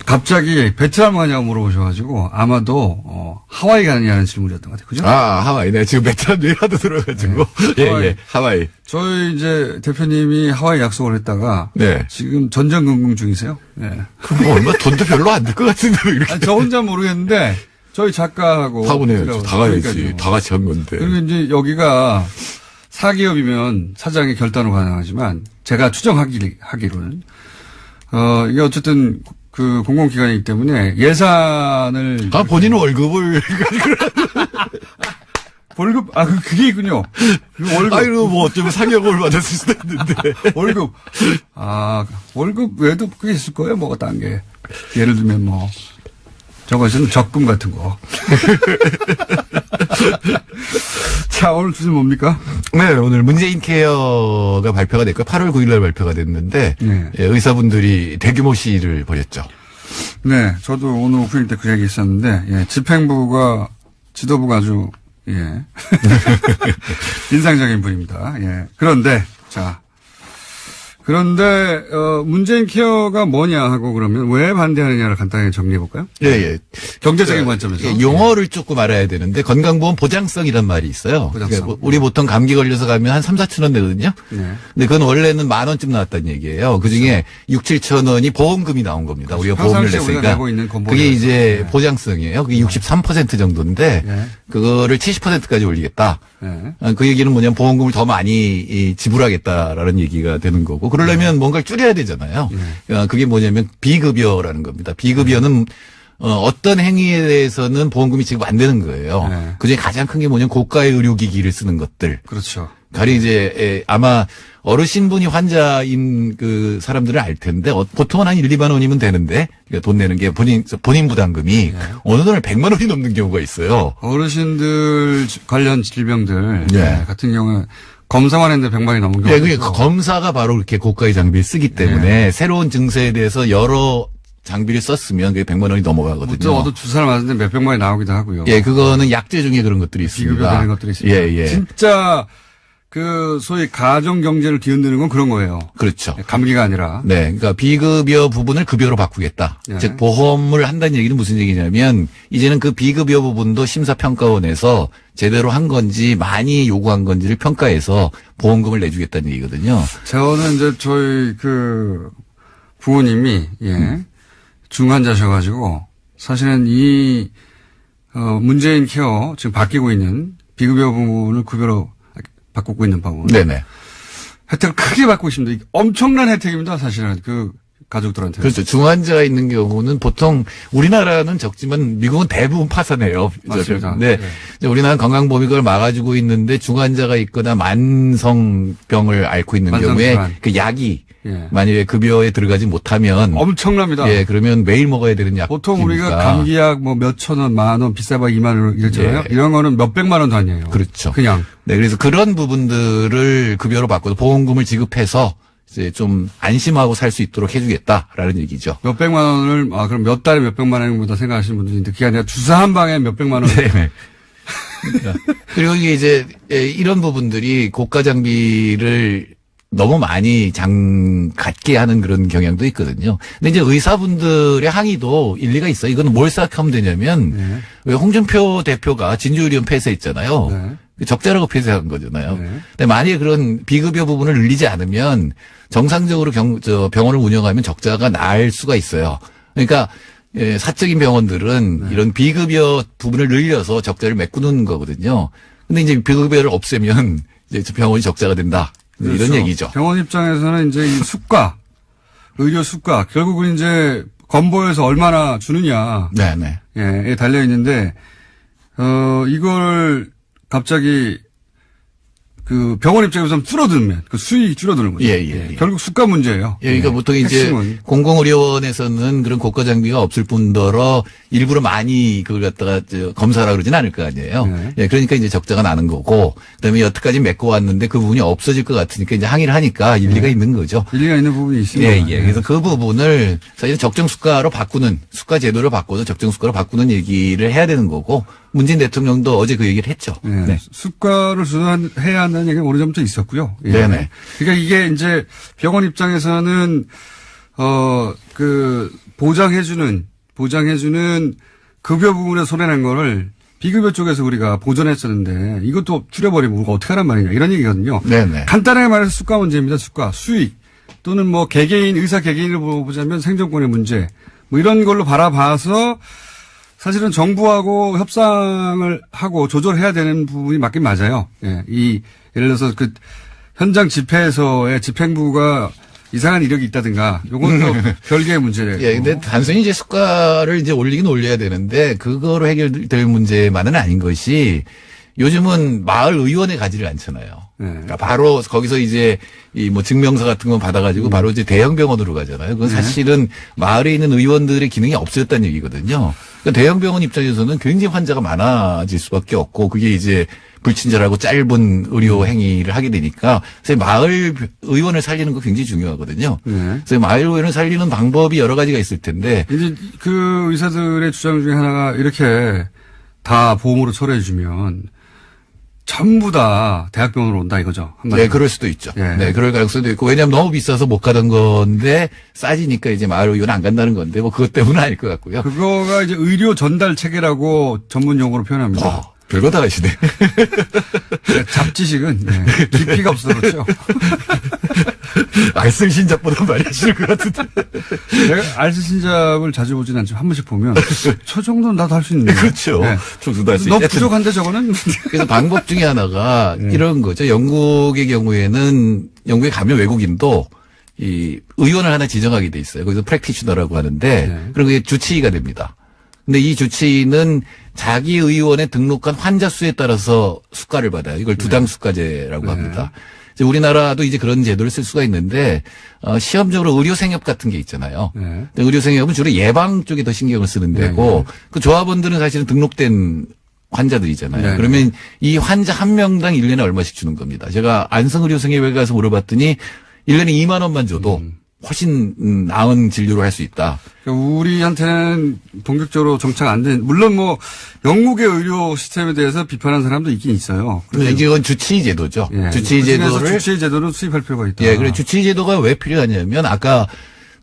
갑자기 베트남 가냐고 물어보셔가지고 아마도 하와이 가느냐는 질문이었던 것 같아요. 그죠? 아, 하와이. 네, 지금 베트남 얘기하도 들어가지고. 네. 하와이. 저희 이제 대표님이 하와이 약속을 했다가 네. 지금 전전긍긍 중이세요. 네. 그럼 뭐 얼마 돈도 별로 안 들 것 같은데 왜 이렇게. 아니, 저 혼자 모르겠는데 저희 작가하고 다 보내야죠. 다 가야지. 다 같이 한 건데. 그리고 이제 여기가 사기업이면 사장의 결단으로 가능하지만 제가 추정하기로는 이게 어쨌든 그 공공기관이기 때문에 예산을 본인은 월급을 월급 그게 있군요. 월급 아이고 뭐 어쩌면 상여금을 받았을 수도 있는데 월급 월급 외에도 그게 있을 거예요. 뭐가 딴 게 예를 들면 뭐 저것은 적금 같은 거. 자, 오늘 주제 뭡니까? 네, 오늘 문재인 케어가 발표가 됐고 8월 9일 날 발표가 됐는데 네. 예, 의사분들이 대규모 시위를 벌였죠. 네, 저도 오늘 오프닝 때 그 얘기 있었는데 예, 집행부가 지도부가 아주 예. 인상적인 분입니다. 예. 그런데 문재인 케어가 뭐냐 하고 그러면 왜 반대하느냐를 간단히 정리해 볼까요? 예. 경제적인 관점에서. 예, 용어를 조금 알아야 되는데 건강보험 보장성이란 말이 있어요. 보장성. 그러니까 우리 보통 감기 걸려서 가면 한 3-4천 원 내거든요. 네. 근데 그건 원래는 10,000원쯤 나왔다는 얘기예요. 그중에 6-7천 원이 보험금이 나온 겁니다. 우리가 보험을 냈으니까. 내고 있는 그게 이제 네. 보장성이에요. 그게 63% 정도인데 네. 그거를 70%까지 올리겠다. 네. 그 얘기는 뭐냐면 보험금을 더 많이 지불하겠다라는 얘기가 되는 거고 그러려면 뭔가를 줄여야 되잖아요. 그게 뭐냐면 비급여라는 겁니다. 비급여는 어떤 행위에 대해서는 보험금이 지금 안 되는 거예요. 네. 그중에 가장 큰 게 뭐냐면 고가의 의료기기를 쓰는 것들. 그렇죠. 가령 이제 아마 어르신분이 환자인 그 사람들은 알 텐데 보통은 한 1-2만 원이면 되는데 그러니까 돈 내는 게 본인 부담금이 어느 날 100만 원이 넘는 경우가 있어요. 어르신들 관련 질병들 네. 같은 경우는 검사만 했는데 100만이 넘은 경우가 네, 그게 검사가 바로 그렇게 고가의 장비를 쓰기 때문에 새로운 증세에 대해서 여러 장비를 썼으면 그게 100만 원이 넘어가거든요. 저도 주사를 맞았는데 몇백만이 나오기도 하고요. 예, 그거는 약제 중에 그런 것들이 있습니다. 비급여 되는 것들이 있습니다. 예. 진짜 그 소위 가정 경제를 뒤흔드는 건 그런 거예요. 그렇죠. 감기가 아니라. 네, 그러니까 비급여 부분을 급여로 바꾸겠다. 네. 즉 보험을 한다는 얘기는 무슨 얘기냐면 이제는 그 비급여 부분도 심사평가원에서 제대로 한 건지 많이 요구한 건지를 평가해서 보험금을 내주겠다는 얘기거든요. 저는 이제 저희 그 부모님이 중환자셔가지고 사실은 문재인 케어 지금 바뀌고 있는 비급여 부분을 급여로 바꾸고 있는 부분. 네네. 혜택을 크게 받고 있습니다. 엄청난 혜택입니다. 사실은 가족들한테. 그렇죠. 중환자가 있는 경우는 보통 우리나라는 적지만 미국은 대부분 파산해요. 맞습니다. 네. 우리나라는 건강보험을 막아주고 있는데 중환자가 있거나 만성병을 앓고 있는 경우에 그 약이 만약에 급여에 들어가지 못하면 엄청납니다. 예, 그러면 매일 먹어야 되는 약. 보통 우리가 감기약 뭐 몇천 원, 만 원, 비싸봐 2만 원 이랬잖아요. 이런 거는 몇백만 원도 아니에요. 그렇죠. 그냥. 네, 그래서 그런 부분들을 급여로 바꿔서 보험금을 지급해서 이제 좀 안심하고 살 수 있도록 해주겠다라는 얘기죠. 몇백만 원을, 그럼 몇 달에 몇백만 원보다 생각하시는 분들이 있는데 그게 아니라 주사 한 방에 몇백만 원. 네. 그리고 이게 이제 이런 부분들이 고가 장비를 너무 많이 갖게 하는 그런 경향도 있거든요. 근데 이제 의사분들의 항의도 일리가 있어요. 이거는 뭘 생각하면 되냐면 왜 홍준표 대표가 진주의료원 폐쇄했잖아요. 적자라고 폐쇄한 거잖아요. 근데 만약에 그런 비급여 부분을 늘리지 않으면 정상적으로 병원을 운영하면 적자가 날 수가 있어요. 그러니까 사적인 병원들은 이런 비급여 부분을 늘려서 적자를 메꾸는 거거든요. 근데 이제 비급여를 없애면 이제 병원이 적자가 된다. 그렇죠. 이런 얘기죠. 병원 입장에서는 이제 이 수가, 의료 수가, 결국은 이제 건보에서 얼마나 주느냐. 네네. 예, 달려 있는데, 이걸 갑자기 그 병원 입장에서는 줄어들면 그 수익이 줄어드는 거죠. 예. 결국 수가 문제예요. 예, 그러니까 보통 이제 공공의료원에서는 그런 고가 장비가 없을 뿐더러 일부러 많이 그걸 갖다가 검사라 그러진 않을 거 아니에요. 예, 그러니까 이제 적자가 나는 거고, 그다음에 여태까지 메꿔 왔는데 그 부분이 없어질 것 같으니까 이제 항의를 하니까 일리가 있는 거죠. 일리가 있는 부분이 있습니다. 예. 그래서 그 부분을 사실 적정 수가로 바꾸는 수가 제도를 바꿔서 적정 수가로 바꾸는 얘기를 해야 되는 거고. 문재인 대통령도 어제 그 얘기를 했죠. 네. 수가를 조정해야 한다는 얘기가 오래 전부터 있었고요. 예. 네네. 그러니까 이게 이제 병원 입장에서는 보장해주는 급여 부분에 손해낸 거를 비급여 쪽에서 우리가 보전했었는데 이것도 줄여버리면 우리가 어떻게 하란 말이냐 이런 얘기거든요. 네네. 간단하게 말해서 수가 문제입니다. 수익 또는 뭐 의사 개개인을 보자면 생존권의 문제 뭐 이런 걸로 바라봐서 사실은 정부하고 협상을 하고 조절해야 되는 부분이 맞긴 맞아요. 예. 예를 들어서 현장 집회에서의 집행부가 이상한 이력이 있다든가, 요것도 별개의 문제래요. 예, 근데 단순히 이제 수가를 이제 올리긴 올려야 되는데, 그거로 해결될 문제만은 아닌 것이, 요즘은 마을 의원에 가지를 않잖아요. 그러니까 바로 거기서 이제 증명서 같은 거 받아가지고 바로 이제 대형 병원으로 가잖아요. 그건 사실은 마을에 있는 의원들의 기능이 없어졌다는 얘기거든요. 그러니까 대형 병원 입장에서는 굉장히 환자가 많아질 수밖에 없고, 그게 이제 불친절하고 짧은 의료 행위를 하게 되니까, 사실 마을 의원을 살리는 거 굉장히 중요하거든요. 그래서 마을 의원을 살리는 방법이 여러 가지가 있을 텐데, 이제 그 의사들의 주장 중에 하나가 이렇게 다 보험으로 처리해주면 전부 다 대학병원으로 온다 이거죠. 네, 그럴 수도 있죠. 예. 네, 그럴 가능성도 있고, 왜냐하면 너무 비싸서 못 가던 건데 싸지니까 이제 마을 의원 안 간다는 건데 뭐 그것 때문은 아닐 것 같고요. 그거가 이제 의료 전달 체계라고 전문 용어로 표현합니다. 별거 다 하시네. 잡지식은 깊이가 없어서 그렇죠. 알쓸신잡보다 많이 하시는 것 같은데. 내가 알쓸신잡을 자주 보진 않지만 한 번씩 보면 저 정도는 나도 할 수 있는데. 그렇죠. 네. 저도 할 수 너 부족한데 저거는. 그래서 방법 중에 하나가 이런 거죠. 영국의 경우에는 영국에 가면 외국인도 이 의원을 하나 지정하게 돼 있어요. 거기서 프랙티셔너라고 하는데 그리고 그게 주치의가 됩니다. 근데 이 주치의는 자기 의원에 등록한 환자 수에 따라서 수가를 받아요. 이걸 두당 수가제라고 합니다. 우리나라도 이제 그런 제도를 쓸 수가 있는데 시험적으로 의료생협 같은 게 있잖아요. 의료생협은 주로 예방 쪽에 더 신경을 쓰는 데고 그 조합원들은 사실은 등록된 환자들이잖아요. 그러면 이 환자 한 명당 1년에 얼마씩 주는 겁니다. 제가 안성의료생협에 가서 물어봤더니 1년에 2만 원만 줘도 훨씬 나은 진료를 할 수 있다. 우리한테는 본격적으로 정착 안 된, 물론 뭐 영국의 의료 시스템에 대해서 비판하는 사람도 있긴 있어요. 그런데 이건 주치의 제도죠. 주치의 제도는 수입할 필요가 있다. 예, 그래 주치의 제도가 왜 필요하냐면 아까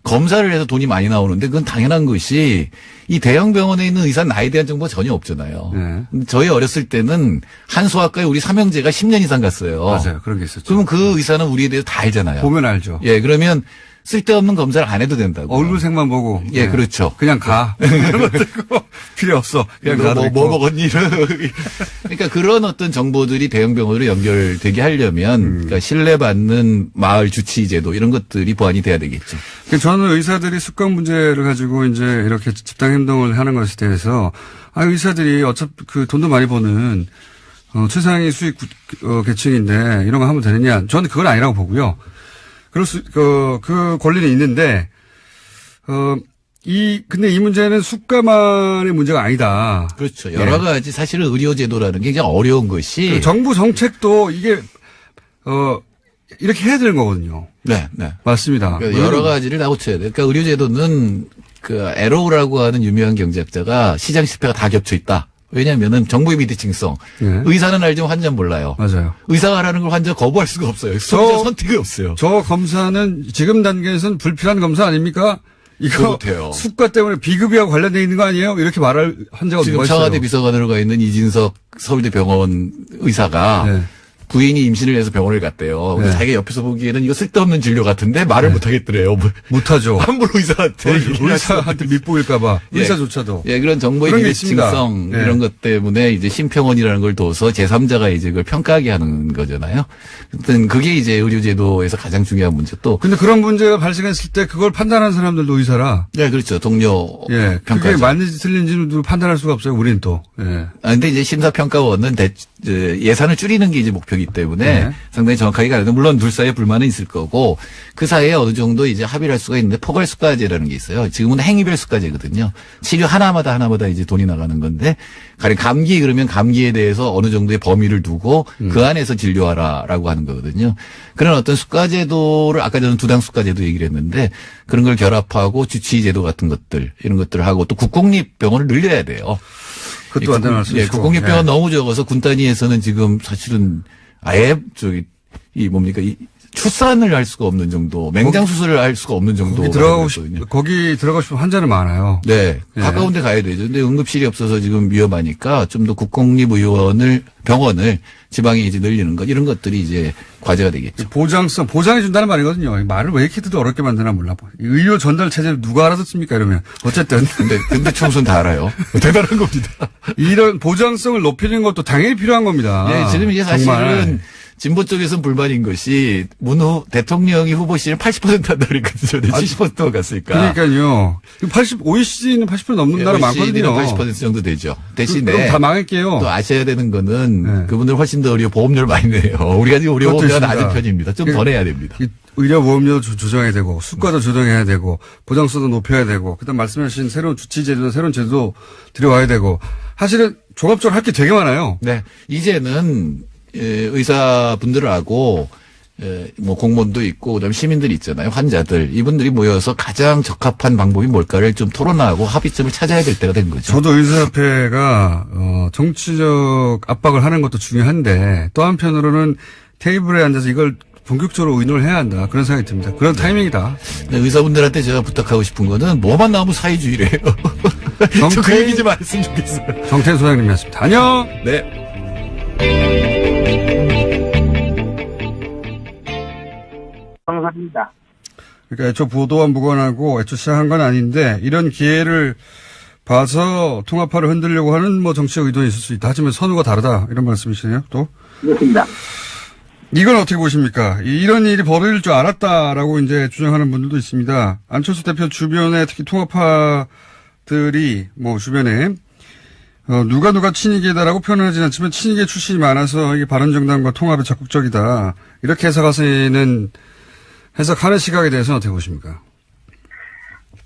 검사를 해서 돈이 많이 나오는데 그건 당연한 것이 이 대형 병원에 있는 의사 나이에 대한 정보가 전혀 없잖아요. 저희 어렸을 때는 한소아과에 우리 삼형제가 10년 이상 갔어요. 맞아요. 그런 게 있었죠. 그러면 그 의사는 우리에 대해서 다 알잖아요. 보면 알죠. 예, 그러면 쓸데없는 검사를 안 해도 된다고. 얼굴색만 보고. 예, 그렇죠. 그냥 가. 그런 것도 있고 필요 없어. 그냥 가도 있고. 뭐 먹었니? 그러니까 그런 어떤 정보들이 대형 병원으로 연결되게 하려면 그러니까 신뢰받는 마을 주치 제도 이런 것들이 보완이 돼야 되겠죠. 저는 의사들이 습관 문제를 가지고 이제 이렇게 집단 행동을 하는 것에 대해서 의사들이 어차피 그 돈도 많이 버는 최상위 수익 계층인데 이런 거 하면 되느냐? 저는 그건 아니라고 보고요. 그 권리는 있는데 근데 이 문제는 수가만의 문제가 아니다. 그렇죠. 여러 가지 사실은 의료제도라는 게 굉장히 어려운 것이 정부 정책도 이게 이렇게 해야 되는 거거든요. 네. 맞습니다. 그러니까 여러 가지를 다 고쳐야 돼요. 그러니까 의료제도는 그 에로우라고 하는 유명한 경제학자가 시장 실패가 다 겹쳐 있다. 왜냐하면은 정부의 비대칭성. 네. 의사는 알지만 환자는 몰라요. 맞아요. 의사가 하라는 걸 환자가 거부할 수가 없어요. 소비자 선택이 없어요. 저 검사는 지금 단계에서는 불필요한 검사 아닙니까? 이거 못해요. 수가 때문에 비급여하고 관련되어 있는 거 아니에요? 이렇게 말할 환자가 누가 있어요? 지금 청와대 비서관으로 가 있는 이진석 서울대 병원 의사가 네. 부인이 임신을 해서 병원을 갔대요. 네. 자기가 옆에서 보기에는 이거 쓸데없는 진료 같은데 말을 못 하겠더래요. 못하죠. 함부로 의사한테. 의사한테 밑보일까봐. 예. 의사조차도. 예, 그런 정보의 그런 게 비대칭성 있습니다. 이런 것 때문에 이제 심평원이라는 걸 둬서 제3자가 이제 그걸 평가하게 하는 거잖아요. 어떤 그게 이제 의료제도에서 가장 중요한 문제 또. 근데 그런 문제가 발생했을 때 그걸 판단하는 사람들도 의사라. 네, 그렇죠. 동료 예. 그게 평가자. 맞는지 틀린지도 판단할 수가 없어요. 우리는 또. 예. 근데 이제 심사평가원은 예산을 줄이는 게 이제 목표이기 때문에 네. 상당히 정확하게 가는데 물론 둘 사이에 불만은 있을 거고 그 사이에 어느 정도 이제 합의를 할 수가 있는데 포괄수가제라는 게 있어요. 지금은 행위별 수가제거든요. 치료 하나마다 이제 돈이 나가는 건데 가령 감기 그러면 감기에 대해서 어느 정도의 범위를 두고 그 안에서 진료하라라고 하는 거거든요. 그런 어떤 수가제도를 아까 저는 두당 수가제도 얘기를 했는데 그런 걸 결합하고 주치의제도 같은 것들 이런 것들을 하고 또 국공립병원을 늘려야 돼요. 그것도 안 되는 예, 국공립병원 너무 적어서 군 단위에서는 지금 사실은 아예 이 출산을 할 수가 없는 정도, 맹장 수술을 할 수가 없는 정도. 거기 들어가고 싶은 환자는 많아요. 네. 네. 가까운 데 가야 되죠. 근데 응급실이 없어서 지금 위험하니까 좀 더 병원을 지방에 이제 늘리는 것, 이런 것들이 이제 과제가 되겠죠. 보장해 준다는 말이거든요. 말을 왜 이렇게 어렵게 만드나 몰라. 의료 전달 체제를 누가 알아듣습니까? 이러면. 어쨌든. 근데 청소는 다 알아요. 대단한 겁니다. 이런 보장성을 높이는 것도 당연히 필요한 겁니다. 네. 지금 이게 사실은 정말. 진보 쪽에서는 불만인 것이 대통령이 후보 시는 80% 한다 그랬거든요. 70%가 갔으니까. 그러니까요. OECD는 80% 넘는 나라 많거든요. 80% 정도 되죠. 대신에. 그럼 다 망할게요. 또 아셔야 되는 거는 네. 그분들 훨씬 더 의료 보험료를 많이 내요. 우리가 지금 의료 보험료가 낮은 편입니다. 좀 더 내야 됩니다. 의료 보험료 조정해야 되고, 수가도 조정해야 되고, 보장성도 높여야 되고, 그다음 말씀하신 새로운 주치제도나 새로운 제도 들여와야 되고, 사실은 종합적으로 할 게 되게 많아요. 네. 이제는 의사분들하고 공무원도 있고 그다음에 시민들이 있잖아요. 환자들. 이분들이 모여서 가장 적합한 방법이 뭘까를 좀 토론하고 합의점을 찾아야 될 때가 된 거죠. 저도 의사협회가 정치적 압박을 하는 것도 중요한데 또 한편으로는 테이블에 앉아서 이걸 본격적으로 의논을 해야 한다. 그런 생각이 듭니다. 그런 타이밍이다. 네, 의사분들한테 제가 부탁하고 싶은 거는 뭐만 나오면 사회주의래요. 그 얘기 좀 안 했으면 좋겠어요. 정태인 소장님이었습니다. 안녕. 네. 성선입니다. 그러니까 애초 보도와 무관하고 애초 시작한 건 아닌데 이런 기회를 봐서 통합화를 흔들려고 하는 정치적 의도는 있을 수 있다. 하지만 선우가 다르다. 이런 말씀이시네요. 또. 그렇습니다. 이건 어떻게 보십니까? 이런 일이 벌어질 줄 알았다라고 이제 주장하는 분들도 있습니다. 안철수 대표 주변에 특히 통합파들이 주변에 누가 친이계다라고 표현하지는 않지만 친이계 출신이 많아서 이게 바른정당과 통합에 적극적이다. 이렇게 해석하는 시각에 대해서는 어떻게 보십니까?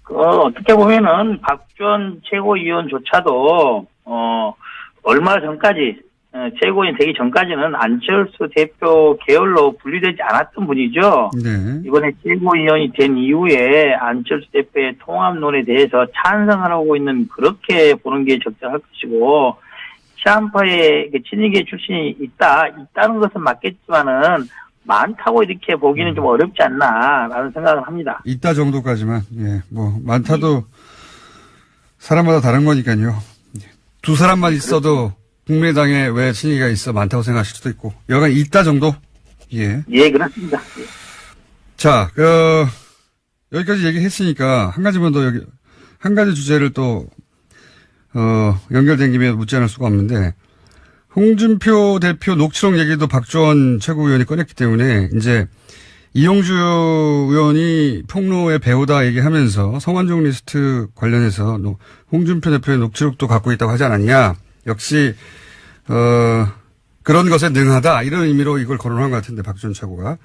어떻게 보면은 박 전 최고위원조차도 얼마 전까지 최고위원 되기 전까지는 안철수 대표 계열로 분리되지 않았던 분이죠. 네. 이번에 최고위원이 된 이후에 안철수 대표의 통합론에 대해서 찬성하고 있는 그렇게 보는 게 적절할 것이고 시한파의 친이계 출신이 있다는 것은 맞겠지만은 많다고 이렇게 보기는 좀 어렵지 않나라는 생각을 합니다. 있다 정도까지만 많다도 사람마다 다른 거니까요. 두 사람만 있어도 국민의당에 왜 친이계가 있어 많다고 생각하실 수도 있고 여간 있다 정도. 예, 그렇습니다. 예. 자, 여기까지 얘기했으니까 한 가지만 더 한 가지 주제를 또 연결된 김에 묻지 않을 수가 없는데, 홍준표 대표 녹취록 얘기도 박지원 최고위원이 꺼냈기 때문에 이제 이용주 의원이 폭로의 배우다 얘기하면서 성완종 리스트 관련해서 홍준표 대표의 녹취록도 갖고 있다고 하지 않았냐. 역시 그런 것에 능하다 이런 의미로 이걸 거론한 것 같은데 박지원 최고가.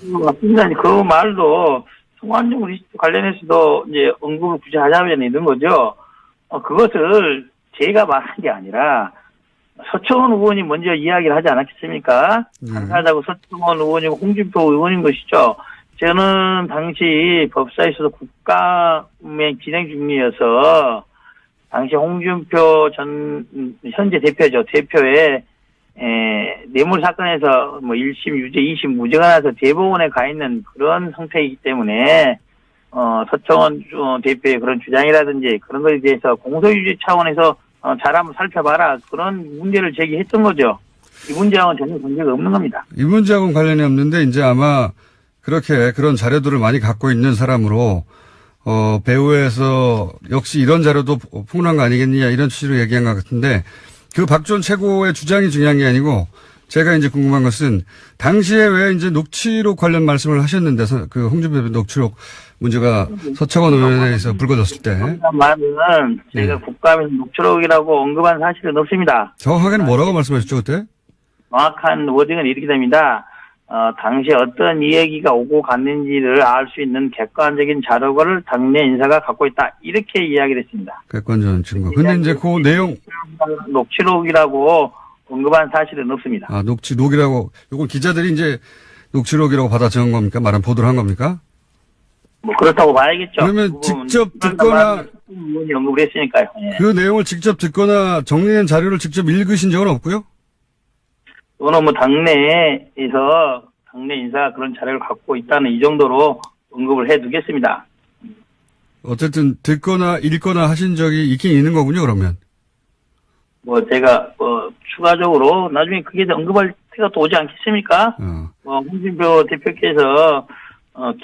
맞습니다. 그 말도 성완종 리스트 관련해서도 이제 언급을 굳이 하자면 있는 거죠. 그것을 제가 말한 게 아니라 서청원 의원이 먼저 이야기를 하지 않았겠습니까? 당사자고 서청원 의원이고 홍준표 의원인 것이죠. 저는 당시 법사에서도 국감의 진행 중이어서 당시 홍준표 전 현재 대표죠. 대표의 뇌물 사건에서 뭐 1심 유죄 2심 무죄가 나서 대법원에 가 있는 그런 상태이기 때문에 서청원 대표의 그런 주장이라든지 그런 것에 대해서 공소유지 차원에서 잘 한번 살펴봐라. 그런 문제를 제기했던 거죠. 이 문제하고는 전혀 관계가 없는 겁니다. 이 문제하고는 관련이 없는데 이제 아마 그렇게 그런 자료들을 많이 갖고 있는 사람으로 배후에서 역시 이런 자료도 폭로한 거 아니겠느냐 이런 취지로 얘기한 것 같은데 그 박지원 최고의 주장이 중요한 게 아니고 제가 이제 궁금한 것은 당시에 왜 이제 녹취록 관련 말씀을 하셨는데 그 홍준표 대표 녹취록 문제가 서청원 의원회에서 불거졌을 때. 말은 제가 국감에서 녹취록이라고 언급한 사실은 없습니다. 정확하게는 뭐라고 말씀하셨죠 그때? 정확한 워딩은 이렇게 됩니다. 당시에 어떤 이야기가 오고 갔는지를 알 수 있는 객관적인 자료를 당내 인사가 갖고 있다. 이렇게 이야기를 했습니다. 객관적인 증거. 근데 이제 그 내용. 녹취록이라고 언급한 사실은 없습니다. 녹취록이라고, 요걸 기자들이 이제 녹취록이라고 받아 적은 겁니까? 말한 보도를 한 겁니까? 뭐 그렇다고 봐야겠죠. 그러면 직접 듣거나 의원이 언급을 했으니까요. 예. 그 내용을 직접 듣거나 정리된 자료를 직접 읽으신 적은 없고요? 또는 뭐 당내에서 당내 인사가 그런 자료를 갖고 있다는 이 정도로 언급을 해두겠습니다. 어쨌든 듣거나 읽거나 하신 적이 있긴 있는 거군요. 그러면. 뭐 제가 추가적으로 나중에 그게 언급할 때가 또 오지 않겠습니까? 홍준표 대표께서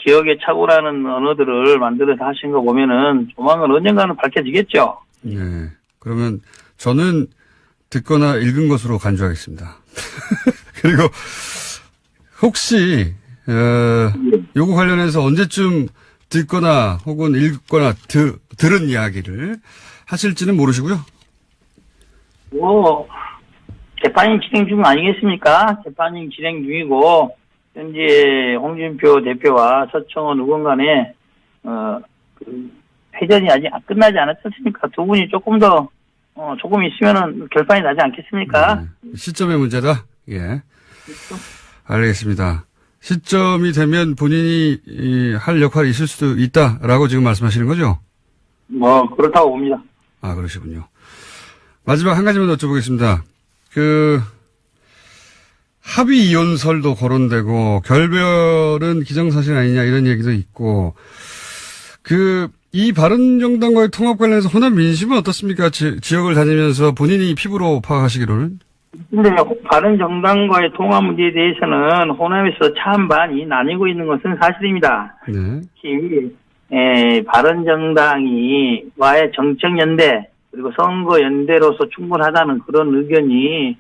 기억의 착오라는 언어들을 만들어서 하신 거 보면은 조만간 언젠가는 밝혀지겠죠. 네. 그러면 저는 듣거나 읽은 것으로 간주하겠습니다. 그리고 혹시 요거 관련해서 언제쯤 듣거나 혹은 읽거나 들은 이야기를 하실지는 모르시고요. 뭐 재판이 진행 중 아니겠습니까? 재판이 진행 중이고 현재 홍준표 대표와 서청원 의원 간에 회전이 아직 끝나지 않았지 않습니까? 두 분이 조금 있으면은 결판이 나지 않겠습니까? 시점의 문제다? 예. 알겠습니다. 시점이 되면 본인이 할 역할이 있을 수도 있다라고 지금 말씀하시는 거죠? 뭐 그렇다고 봅니다. 아, 그러시군요. 마지막 한 가지만 더 여쭤보겠습니다. 합의 이혼설도 거론되고 결별은 기정사실 아니냐 이런 얘기도 있고 이 바른정당과의 통합 관련해서 호남 민심은 어떻습니까? 지역을 다니면서 본인이 피부로 파악하시기로는? 근데 바른정당과의 통합 문제에 대해서는 호남에서 찬반이 나뉘고 있는 것은 사실입니다. 네. 특히 바른정당과의 정책연대 그리고 선거연대로서 충분하다는 그런 의견이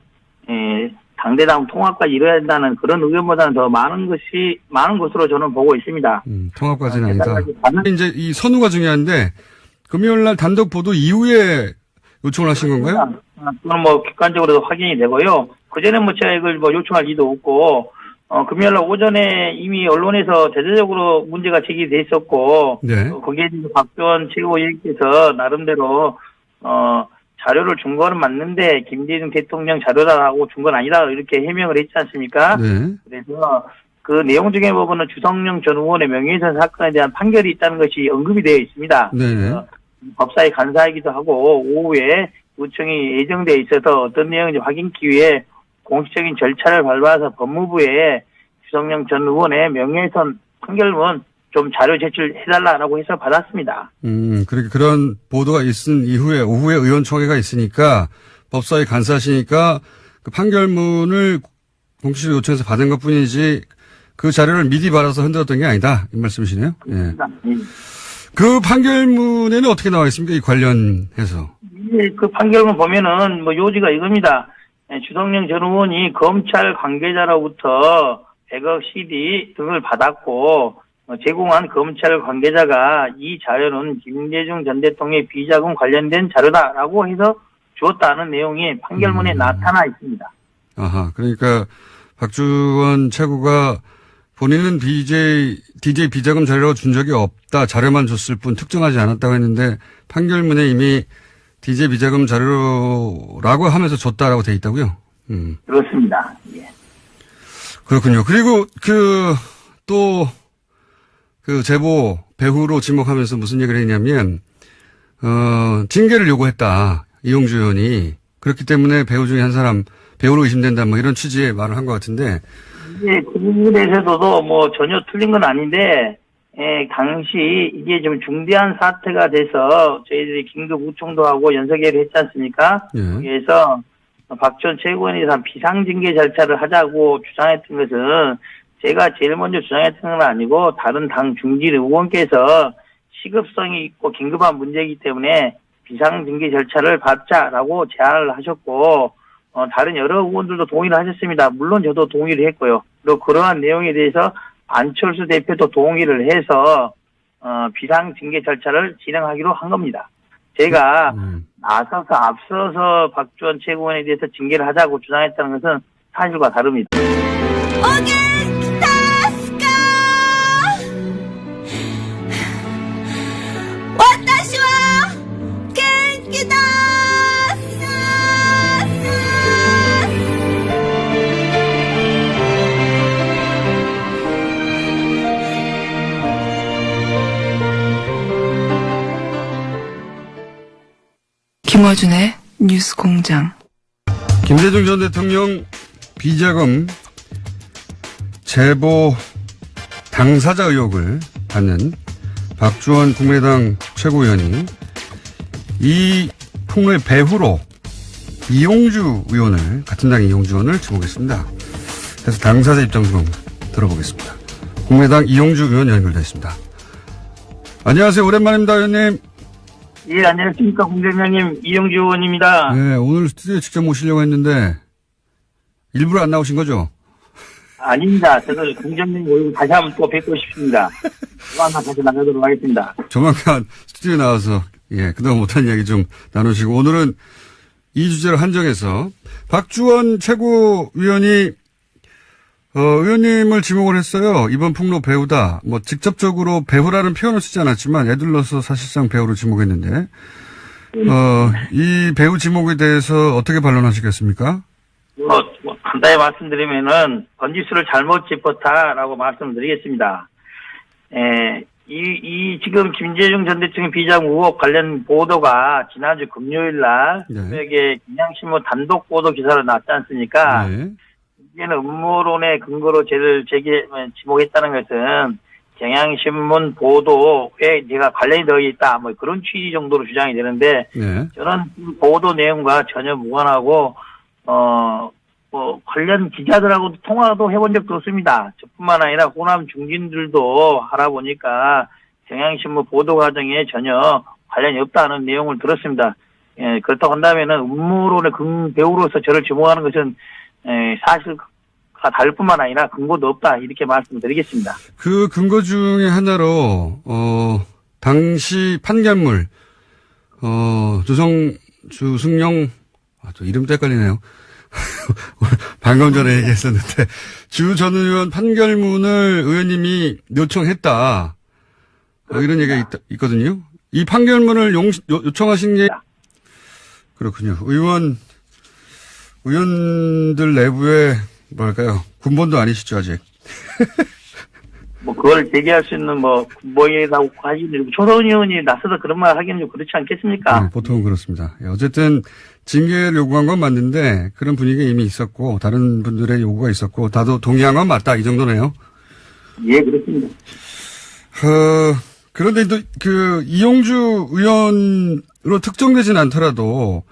당대당 통합까지 이뤄야 된다는 그런 의견보다는 더 많은 것으로 저는 보고 있습니다. 통합까지는 아니다. 이제 이 선우가 중요한데 금요일 날 단독 보도 이후에 요청을 하신 건가요? 그건 뭐 객관적으로 확인이 되고요. 그전에 뭐 제가 이걸 뭐 요청할 리도 없고 금요일 날 오전에 이미 언론에서 대대적으로 문제가 제기돼 있었고 네. 거기에 대해서 박지원 최고위원께서 나름대로 자료를 준 거는 맞는데 김대중 대통령 자료라고 준 건 아니다 이렇게 해명을 했지 않습니까? 네. 그래서 그 내용 중에 보면은 주성령 전 의원의 명예훼손 사건에 대한 판결이 있다는 것이 언급이 되어 있습니다. 네. 법사위 간사이기도 하고 오후에 요청이 예정돼 있어서 어떤 내용인지 확인하기 위해 공식적인 절차를 밟아서 법무부에 주성령 전 의원의 명예훼손 판결문 좀 자료 제출해달라고 해서 받았습니다. 그렇게 그런 보도가 있은 이후에 오후에 의원총회가 있으니까 법사위 간사시니까 그 판결문을 공식적으로 요청해서 받은 것 뿐이지 그 자료를 미리 받아서 흔들었던 게 아니다. 이 말씀이시네요. 예. 예. 그 판결문에는 어떻게 나와 있습니까? 이 관련해서. 예, 그 판결문 보면은 뭐 요지가 이겁니다. 예, 주성영 전 의원이 검찰 관계자로부터 100억 CD 등을 받았고 제공한 검찰 관계자가 이 자료는 김대중 전 대통령의 비자금 관련된 자료다라고 해서 주었다는 내용이 판결문에 나타나 있습니다. 아하, 그러니까 박주원 최고가 본인은 DJ 비자금 자료를 준 적이 없다. 자료만 줬을 뿐 특정하지 않았다고 했는데 판결문에 이미 DJ 비자금 자료라고 하면서 줬다라고 돼 있다고요? 그렇습니다. 예. 그렇군요. 그리고 그 제보 배후로 지목하면서 무슨 얘기를 했냐면, 징계를 요구했다. 이용주 의원이. 그렇기 때문에 배우 중에 한 사람 배우로 의심된다. 뭐 이런 취지의 말을 한 것 같은데. 예, 그 부분에서도 뭐 전혀 틀린 건 아닌데, 예, 당시 이게 좀 중대한 사태가 돼서 저희들이 긴급 우총도 하고 연석회의를 했지 않습니까? 예. 그래서 박지원 최고위원에 대한 비상징계 절차를 하자고 주장했던 것은 제가 제일 먼저 주장했던 건 아니고 다른 당 중진 의원께서 시급성이 있고 긴급한 문제이기 때문에 비상징계 절차를 받자라고 제안을 하셨고 다른 여러 의원들도 동의를 하셨습니다. 물론 저도 동의를 했고요. 그리고 그러한 내용에 대해서 안철수 대표도 동의를 해서 비상징계 절차를 진행하기로 한 겁니다. 제가 나서서 앞서서 박지원 최고위원에 대해서 징계를 하자고 주장했다는 것은 사실과 다릅니다. 김어준의 뉴스공장. 김대중 전 대통령 비자금 제보 당사자 의혹을 받는 박주원 국민의당 최고위원이 이 폭로의 배후로 이용주 의원을, 같은 당 이용주 의원을 지목했습니다. 그래서 당사자 입장 좀 들어보겠습니다. 국민의당 이용주 의원 연결되어 있습니다. 안녕하세요. 오랜만입니다, 의원님. 예, 안녕하십니까. 공장장님, 이용주 의원입니다. 네, 오늘 스튜디오에 직접 모시려고 했는데 일부러 안 나오신 거죠? 아닙니다. 저도 공장장님 얼굴 다시 한번 또 뵙고 싶습니다. 조만간 다시 나가도록 하겠습니다. 조만간 스튜디오에 나와서 그동안 못한 이야기 좀 나누시고, 오늘은 이 주제를 한정해서 박주원 최고위원이 의원님을 지목을 했어요. 이번 폭로 배우다. 뭐 직접적으로 배우라는 표현을 쓰지 않았지만 애들러서 사실상 배우로 지목했는데 이 배우 지목에 대해서 어떻게 반론하시겠습니까? 간단히 말씀드리면은 번지수를 잘못 짚었다라고 말씀드리겠습니다. 지금 김대중 전 대통령 비자금 의혹 관련 보도가 지난주 금요일 날 새벽에 경향신문 단독 보도 기사로 났지 않습니까? 네. 이제는 음모론의 근거로 저를 지목했다는 것은 경향신문 보도에 제가 관련이 되어 있다, 뭐 그런 취지 정도로 주장이 되는데, 네. 저는 보도 내용과 전혀 무관하고 관련 기자들하고도 통화도 해본 적도 없습니다. 저뿐만 아니라 호남 중진들도 알아보니까 경향신문 보도 과정에 전혀 관련이 없다는 내용을 들었습니다. 예, 그렇다고 한다면은 음모론의 배우로서 저를 지목하는 것은 사실과 다를 뿐만 아니라 근거도 없다, 이렇게 말씀드리겠습니다. 그 근거 중에 하나로 당시 판결물 주승용 또 이름도 헷갈리네요. 방금 전에 얘기했었는데 주 전 의원 판결문을 의원님이 요청했다, 이런 얘기가 있거든요. 이 판결문을 요청하신 게 그렇군요. 의원들 내부에 뭐랄까요, 군번도 아니시죠 아직? 그걸 제기할 수 있는 군번이라고 하시는 초선 의원이 나서서 그런 말 하기는 좀 그렇지 않겠습니까? 보통은 그렇습니다. 어쨌든 징계를 요구한 건 맞는데 그런 분위기가 이미 있었고 다른 분들의 요구가 있었고 다도 동의한 건 맞다, 이 정도네요. 예, 그렇습니다. 그런데 또 이용주 의원으로 특정되진 않더라도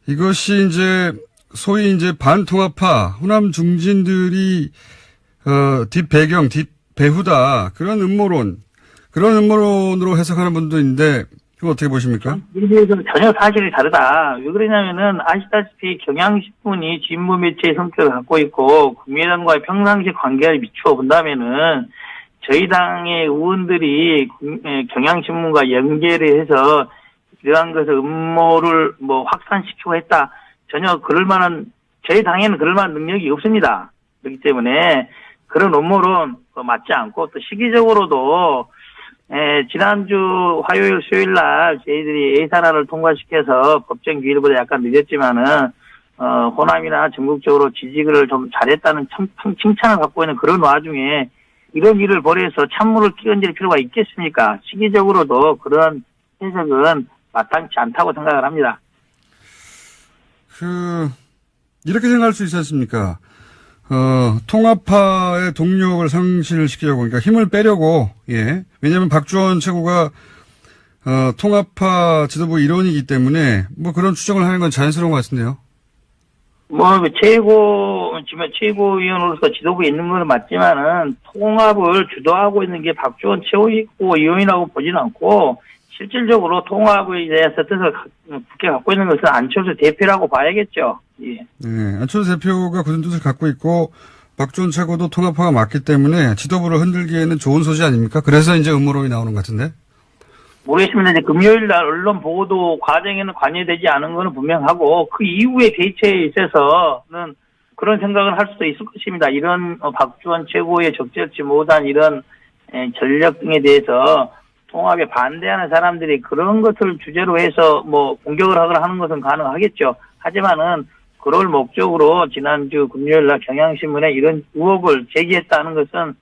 이것이 소위 반통합파 호남 중진들이 뒷배경, 뒷배후다. 그런 음모론으로 해석하는 분도 있는데, 그거 어떻게 보십니까? 이에 대해서는 전혀 사실이 다르다. 왜 그러냐면은 아시다시피 경향신문이 진보 매체의 성격을 갖고 있고 국민의당과의 평상시 관계를 미추어 본다면은 저희 당의 의원들이 경향신문과 연계를 해서 이러한 것을 음모를 확산시키고 했다. 전혀 저희 당에는 그럴 만한 능력이 없습니다. 그렇기 때문에 그런 음모론 맞지 않고 또 시기적으로도 지난주 화요일, 수요일 날 저희들이 예산안을 통과시켜서 법정 기일보다 약간 늦었지만은, 호남이나 전국적으로 지지를 좀 잘했다는 칭찬을 갖고 있는 그런 와중에 이런 일을 벌여서 찬물을 끼얹을 필요가 있겠습니까? 시기적으로도 그런 해석은 마땅치 않다고 생각을 합니다. 이렇게 생각할 수 있지 않습니까? 통합파의 동력을 상실시키려고, 그러니까 힘을 빼려고, 예. 왜냐면 박주원 최고가, 통합파 지도부 일원이기 때문에, 그런 추정을 하는 건 자연스러운 것 같은데요. 최고위원으로서 지도부에 있는 건 맞지만은, 통합을 주도하고 있는 게 박주원 최고위원이라고 보지는 않고, 실질적으로 통합에 대해서 뜻을 굳게 갖고 있는 것은 안철수 대표라고 봐야겠죠. 예. 네, 안철수 대표가 굳은 뜻을 갖고 있고 박주원 최고도 통합파가 맞기 때문에 지도부를 흔들기에는 좋은 소지 아닙니까? 그래서 이제 음모론이 나오는 것 같은데. 모르겠습니다. 이제 금요일 날 언론 보도 과정에는 관여되지 않은 것은 분명하고 그 이후의 대처에 있어서는 그런 생각을 할 수도 있을 것입니다. 이런 박주원 최고의 적절치 못한 이런 전력 등에 대해서 통합에 반대하는 사람들이 그런 것을 주제로 해서 공격을 하거나 하는 것은 가능하겠죠. 하지만은 그럴 목적으로 지난주 금요일 날 경향신문에 이런 의혹을 제기했다는 것은